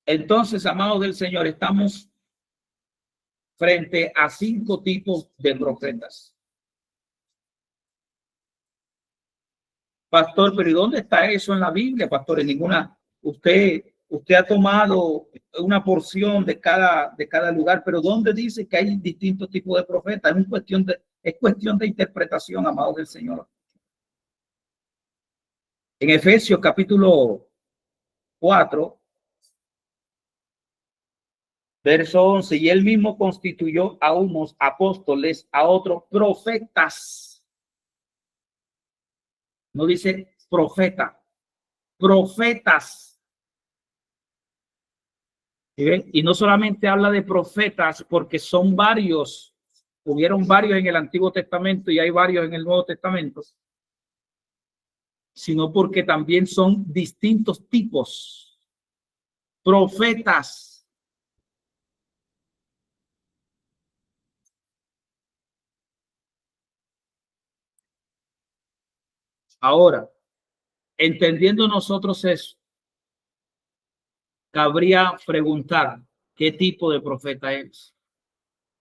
Speaker 1: Entonces, amados del Señor, estamos frente a 5 tipos de profetas. Pastor, pero ¿y dónde está eso en la Biblia, pastor? En ninguna. Usted ha tomado una porción de cada lugar, pero ¿dónde dice que hay distintos tipos de profetas? Es cuestión de interpretación, amados del Señor. En Efesios capítulo 4, verso 11, y él mismo constituyó a unos apóstoles, a otros profetas. No dice profeta, profetas. Y no solamente habla de profetas porque son varios, hubieron varios en el Antiguo Testamento y hay varios en el Nuevo Testamento, sino porque también son distintos tipos. Profetas. Ahora, entendiendo nosotros eso, cabría preguntar qué tipo de profeta es.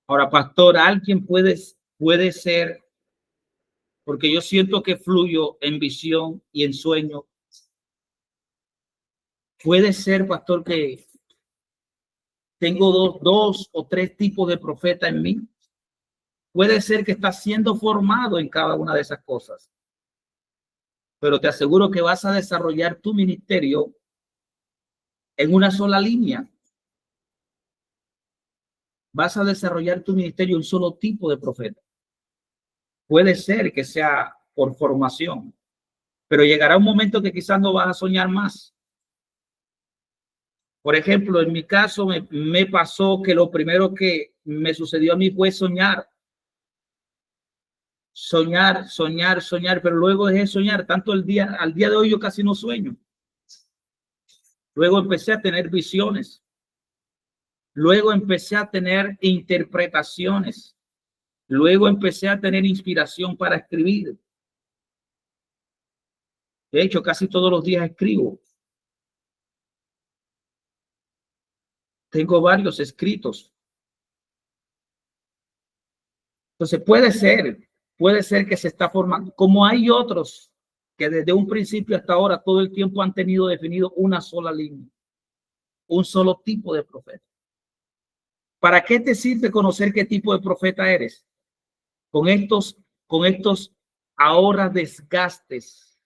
Speaker 1: Ahora, pastor, alguien puede ser, porque yo siento que fluyo en visión y en sueño. Puede ser, pastor, que tengo dos o tres tipos de profeta en mí. Puede ser que está siendo formado en cada una de esas cosas. Pero te aseguro que vas a desarrollar tu ministerio en una sola línea. Vas a desarrollar tu ministerio en un solo tipo de profeta. Puede ser que sea por formación, pero llegará un momento que quizás no vas a soñar más. Por ejemplo, en mi caso me pasó que lo primero que me sucedió a mí fue soñar, pero luego dejé de soñar. Tanto al día de hoy yo casi no sueño. Luego empecé a tener visiones. Luego empecé a tener interpretaciones. Luego empecé a tener inspiración para escribir. De hecho, casi todos los días escribo. Tengo varios escritos. Entonces puede ser que se está formando, como hay otros que desde un principio hasta ahora todo el tiempo han tenido definido una sola línea, un solo tipo de profeta. ¿Para qué te sirve conocer qué tipo de profeta eres? Con estos ahora desgastes,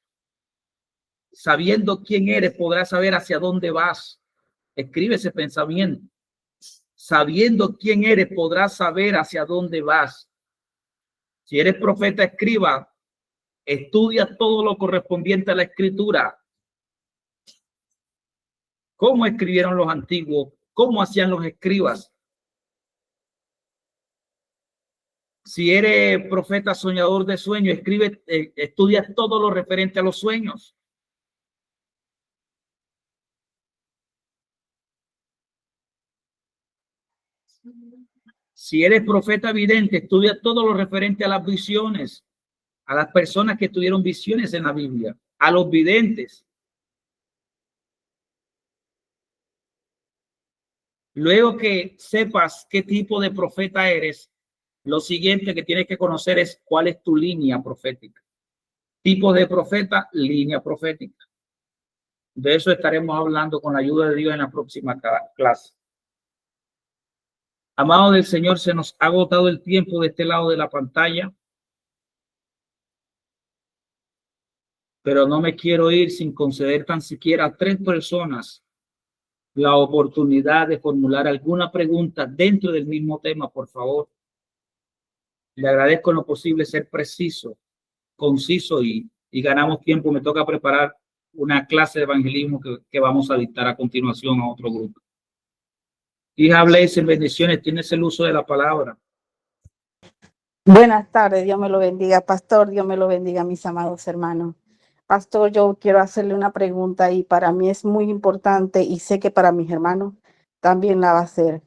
Speaker 1: sabiendo quién eres, podrás saber hacia dónde vas. Escribe ese pensamiento. Sabiendo quién eres, podrás saber hacia dónde vas. Si eres profeta, escriba. Estudia todo lo correspondiente a la escritura. ¿Cómo escribieron los antiguos? ¿Cómo hacían los escribas? Si eres profeta soñador de sueños, escribe, estudia todo lo referente a los sueños. Si eres profeta vidente, estudia todo lo referente a las visiones, a las personas que tuvieron visiones en la Biblia, a los videntes. Luego que sepas qué tipo de profeta eres, lo siguiente que tienes que conocer es cuál es tu línea profética. Tipo de profeta, línea profética. De eso estaremos hablando con la ayuda de Dios en la próxima clase. Amado del Señor, se nos ha agotado el tiempo de este lado de la pantalla, pero no me quiero ir sin conceder tan siquiera a 3 personas la oportunidad de formular alguna pregunta dentro del mismo tema, por favor. Le agradezco en lo posible ser preciso, conciso y ganamos tiempo. Me toca preparar una clase de evangelismo que vamos a dictar a continuación a otro grupo. Hija Blaise, bendiciones, tienes el uso de la palabra.
Speaker 3: Buenas tardes, Dios me lo bendiga, pastor, Dios me lo bendiga, mis amados hermanos. Pastor, yo quiero hacerle una pregunta y para mí es muy importante y sé que para mis hermanos también la va a hacer.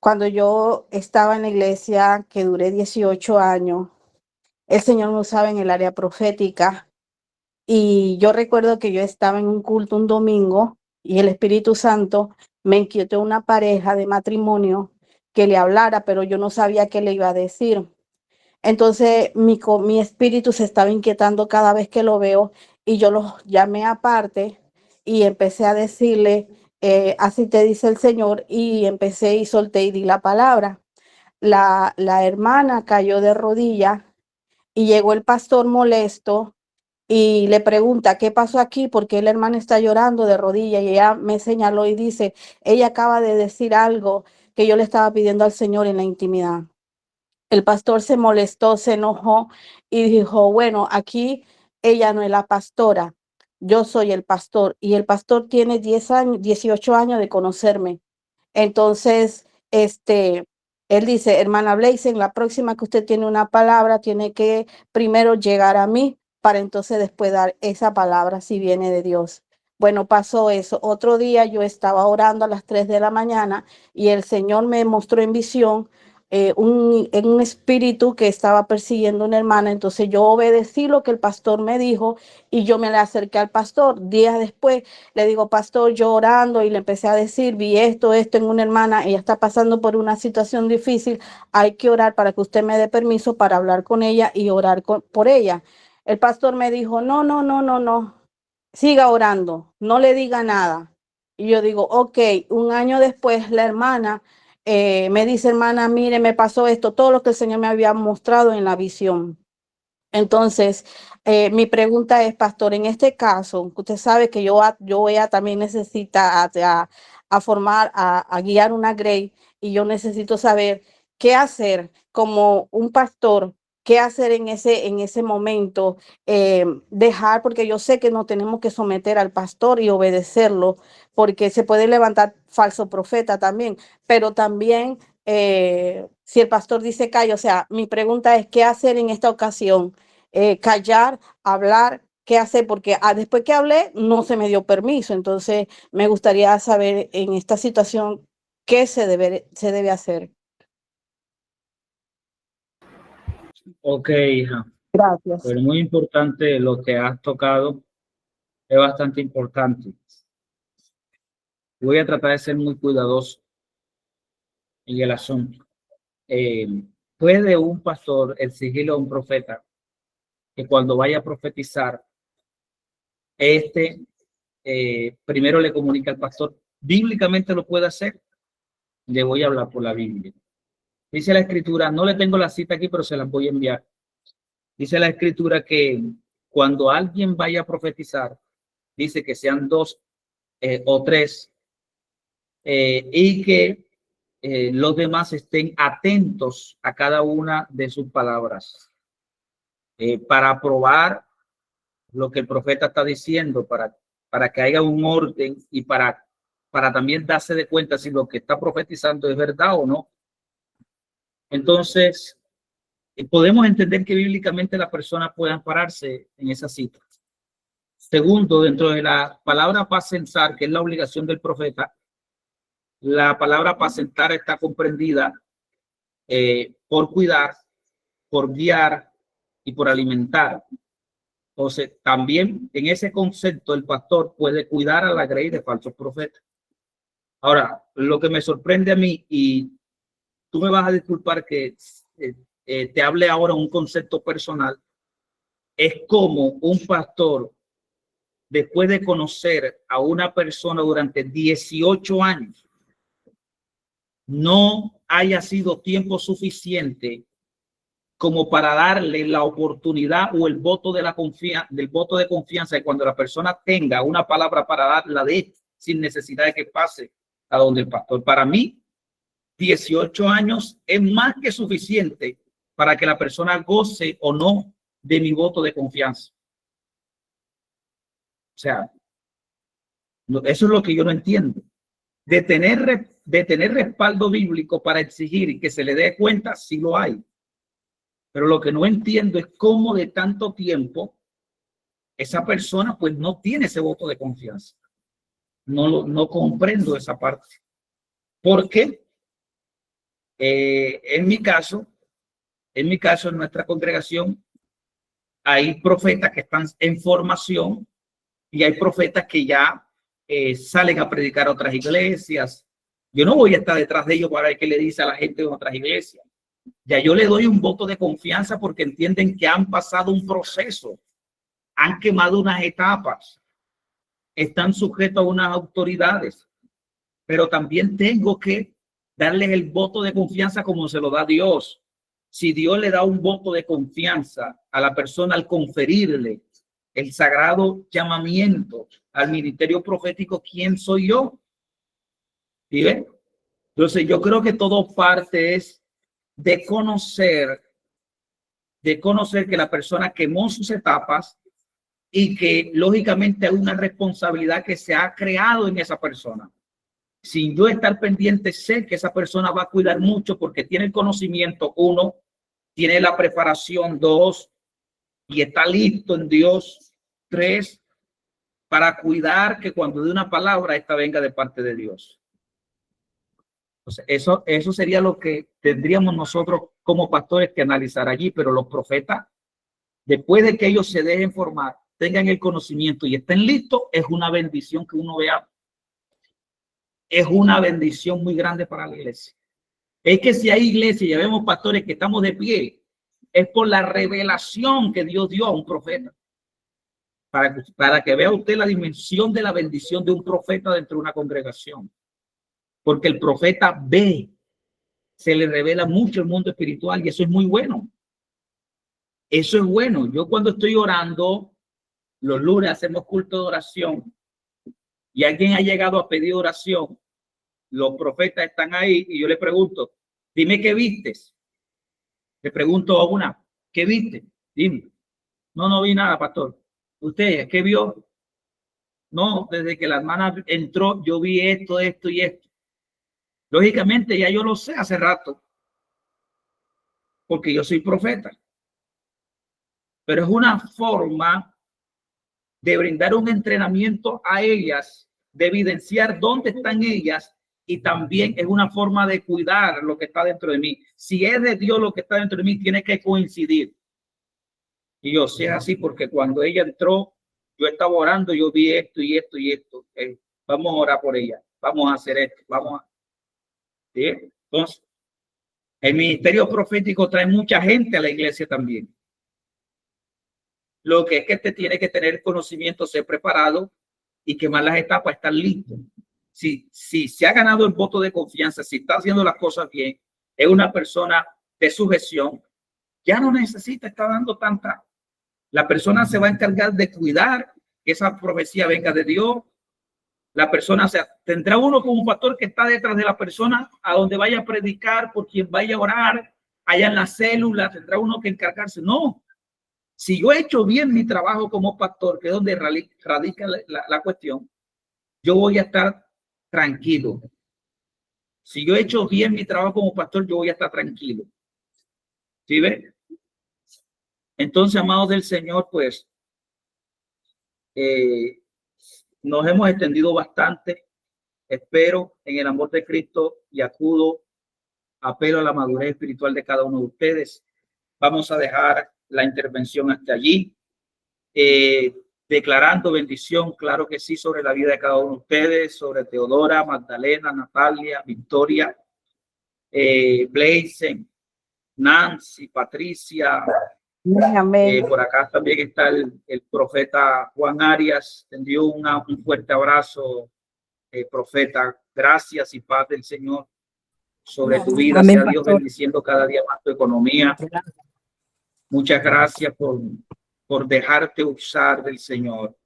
Speaker 3: Cuando yo estaba en la iglesia, que duré 18 años, el Señor me usaba en el área profética y yo recuerdo que yo estaba en un culto un domingo y el Espíritu Santo me inquietó una pareja de matrimonio que le hablara, pero yo no sabía qué le iba a decir. Entonces mi espíritu se estaba inquietando cada vez que lo veo y yo los llamé aparte y empecé a decirle, así te dice el Señor, y empecé y solté y di la palabra. La hermana cayó de rodillas y llegó el pastor molesto y le pregunta, ¿qué pasó aquí? Porque la hermana está llorando de rodillas y ella me señaló y dice, ella acaba de decir algo que yo le estaba pidiendo al Señor en la intimidad. El pastor se molestó, se enojó y dijo, bueno, aquí ella no es la pastora, yo soy el pastor y el pastor tiene 10 años, 18 años de conocerme. Entonces, él dice, hermana Blaise, en la próxima que usted tiene una palabra, tiene que primero llegar a mí para entonces después dar esa palabra si viene de Dios. Bueno, pasó eso. Otro día yo estaba orando a las 3 de la mañana y el Señor me mostró en visión un espíritu que estaba persiguiendo a una hermana. Entonces yo obedecí lo que el pastor me dijo y yo me le acerqué al pastor. Días después le digo, pastor, yo orando y le empecé a decir, vi esto en una hermana, ella está pasando por una situación difícil, hay que orar para que usted me dé permiso para hablar con ella y orar por ella. El pastor me dijo, no, no, no, no, no, siga orando, no le diga nada. Y yo digo, ok, un año después la hermana me dice, hermana, mire, me pasó esto, todo lo que el Señor me había mostrado en la visión. Entonces, mi pregunta es, pastor, en este caso, usted sabe que yo voy a también necesita a formar, a guiar una grey y yo necesito saber qué hacer como un pastor, qué hacer en ese momento, dejar, porque yo sé que no tenemos que someter al pastor y obedecerlo, porque se puede levantar falso profeta también, pero también si el pastor dice calla, o sea, mi pregunta es, ¿qué hacer en esta ocasión? Callar, hablar, qué hacer, porque después que hablé no se me dio permiso, entonces me gustaría saber en esta situación qué se debe hacer.
Speaker 1: Ok, hija.
Speaker 3: Gracias.
Speaker 1: Pero muy importante lo que has tocado, es bastante importante. Voy a tratar de ser muy cuidadoso en el asunto. ¿Puede un pastor exigirle a un profeta que cuando vaya a profetizar, primero le comunica al pastor? ¿Bíblicamente lo puede hacer? Le voy a hablar por la Biblia. Dice la escritura, no le tengo la cita aquí, pero se las voy a enviar. Dice la escritura que cuando alguien vaya a profetizar, dice que sean 2 o 3 y que los demás estén atentos a cada una de sus palabras para probar lo que el profeta está diciendo, para que haya un orden y para también darse de cuenta si lo que está profetizando es verdad o no. Entonces, podemos entender que bíblicamente la persona pueda ampararse en esa cita. Segundo, dentro de la palabra apacentar, que es la obligación del profeta, la palabra apacentar está comprendida por cuidar, por guiar y por alimentar. Entonces, también en ese concepto el pastor puede cuidar a la grey de falsos profetas. Ahora, lo que me sorprende a mí, y tú me vas a disculpar que te hable ahora un concepto personal, es como un pastor, después de conocer a una persona durante 18 años, no haya sido tiempo suficiente como para darle la oportunidad o el voto de del voto de confianza, y cuando la persona tenga una palabra para darla de sin necesidad de que pase a donde el pastor. Para mí, 18 años es más que suficiente para que la persona goce o no de mi voto de confianza. O sea, eso es lo que yo no entiendo. De tener respaldo bíblico para exigir que se le dé cuenta, sí lo hay. Pero lo que no entiendo es cómo de tanto tiempo esa persona pues no tiene ese voto de confianza. No comprendo esa parte. Porque en mi caso, en nuestra congregación, hay profetas que están en formación y hay profetas que ya salen a predicar a otras iglesias. Yo no voy a estar detrás de ellos para ver qué le dice a la gente de otras iglesias. Ya yo le doy un voto de confianza porque entienden que han pasado un proceso, han quemado unas etapas, están sujetos a unas autoridades, pero también tengo que darles el voto de confianza como se lo da Dios. Si Dios le da un voto de confianza a la persona al conferirle el sagrado llamamiento al ministerio profético, ¿quién soy yo? ¿Sí ven? Entonces yo creo que todo parte es de conocer que la persona quemó sus etapas y que lógicamente hay una responsabilidad que se ha creado en esa persona. Sin yo estar pendiente, sé que esa persona va a cuidar mucho porque tiene el conocimiento, 1, tiene la preparación, 2, y está listo en Dios, 3, para cuidar que cuando dé una palabra, esta venga de parte de Dios. Entonces, eso sería lo que tendríamos nosotros como pastores que analizar allí, pero los profetas, después de que ellos se dejen formar, tengan el conocimiento y estén listos, es una bendición que uno vea. Es una bendición muy grande para la iglesia. Es que si hay iglesia y ya vemos pastores que estamos de pie, es por la revelación que Dios dio a un profeta. Para que vea usted la dimensión de la bendición de un profeta dentro de una congregación. Porque el profeta ve, se le revela mucho el mundo espiritual y eso es muy bueno. Eso es bueno. Yo cuando estoy orando, los lunes hacemos culto de oración y alguien ha llegado a pedir oración. Los profetas están ahí y yo le pregunto, dime qué vistes. Le pregunto a una, ¿qué viste? Dime. No vi nada, pastor. ¿Usted qué vio? No, desde que la hermana entró, yo vi esto y esto. Lógicamente ya yo lo sé hace rato, porque yo soy profeta. Pero es una forma de brindar un entrenamiento a ellas, de evidenciar dónde están ellas, y también es una forma de cuidar lo que está dentro de mí. Si es de Dios lo que está dentro de mí, tiene que coincidir. Y yo sé así porque cuando ella entró, yo estaba orando, yo vi esto y esto y esto. Vamos a orar por ella, vamos a hacer esto, vamos a... ¿Sí? Entonces, el ministerio profético trae mucha gente a la iglesia también. Lo que es que te tiene que tener conocimiento, ser preparado y quemar las etapas, estar listo. Si se ha ganado el voto de confianza, si está haciendo las cosas bien, es una persona de sujeción, ya no necesita estar dando tanta. La persona se va a encargar de cuidar que esa profecía venga de Dios. La persona, tendrá uno como un pastor que está detrás de la persona a donde vaya a predicar, por quien vaya a orar, allá en la célula, tendrá uno que encargarse. No. Si yo he hecho bien mi trabajo como pastor, que es donde radica la cuestión, yo voy a estar tranquilo. Si yo he hecho bien mi trabajo como pastor, yo voy a estar tranquilo. ¿Sí ve? Entonces, amados del Señor, pues, nos hemos extendido bastante. Espero en el amor de Cristo y apelo a la madurez espiritual de cada uno de ustedes. Vamos a dejar la intervención hasta allí. Declarando bendición, claro que sí, sobre la vida de cada uno de ustedes, sobre Teodora, Magdalena, Natalia, Victoria, Blaisen, Nancy, Patricia,
Speaker 3: Amén.
Speaker 1: Por acá también está el profeta Juan Arias. Te envío un fuerte abrazo, profeta. Gracias y paz del Señor sobre tu vida.
Speaker 4: Amén,
Speaker 1: Sea Dios
Speaker 4: pastor.
Speaker 1: bendiciendo cada día más tu economía. Muchas gracias por dejarte usar del Señor.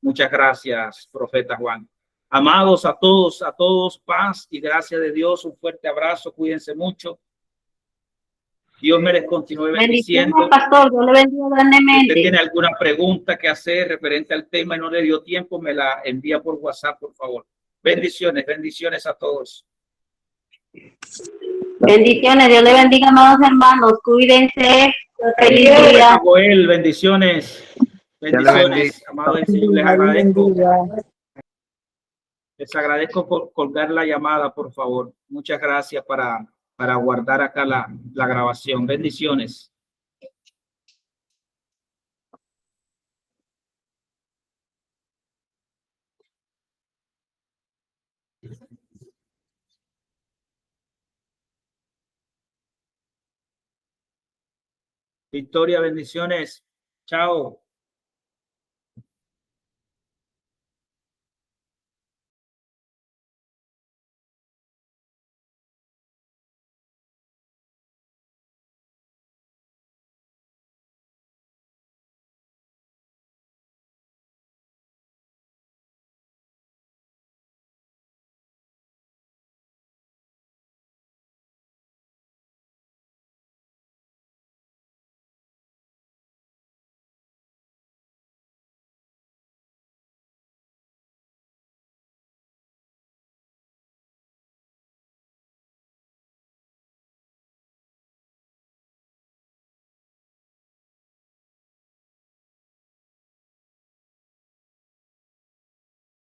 Speaker 1: Muchas gracias, profeta Juan. Amados, a todos, paz y gracia de Dios. Un fuerte abrazo. Cuídense mucho. Dios me les continúe bendiciendo.
Speaker 2: Bendiciones, pastor. Dios le bendiga
Speaker 1: Si
Speaker 2: grandemente.
Speaker 1: usted tiene alguna pregunta que hacer referente al tema y no le dio tiempo, me la envía por WhatsApp, por favor. Bendiciones, bendiciones a todos.
Speaker 2: Bendiciones. Dios le bendiga, amados hermanos. Cuídense. Feliz día.
Speaker 1: Joel, bendiciones. Bendiciones, amado del Señor. Les agradezco por colgar la llamada, por favor. Muchas gracias para guardar acá la grabación. Bendiciones. Victoria, bendiciones. Chao.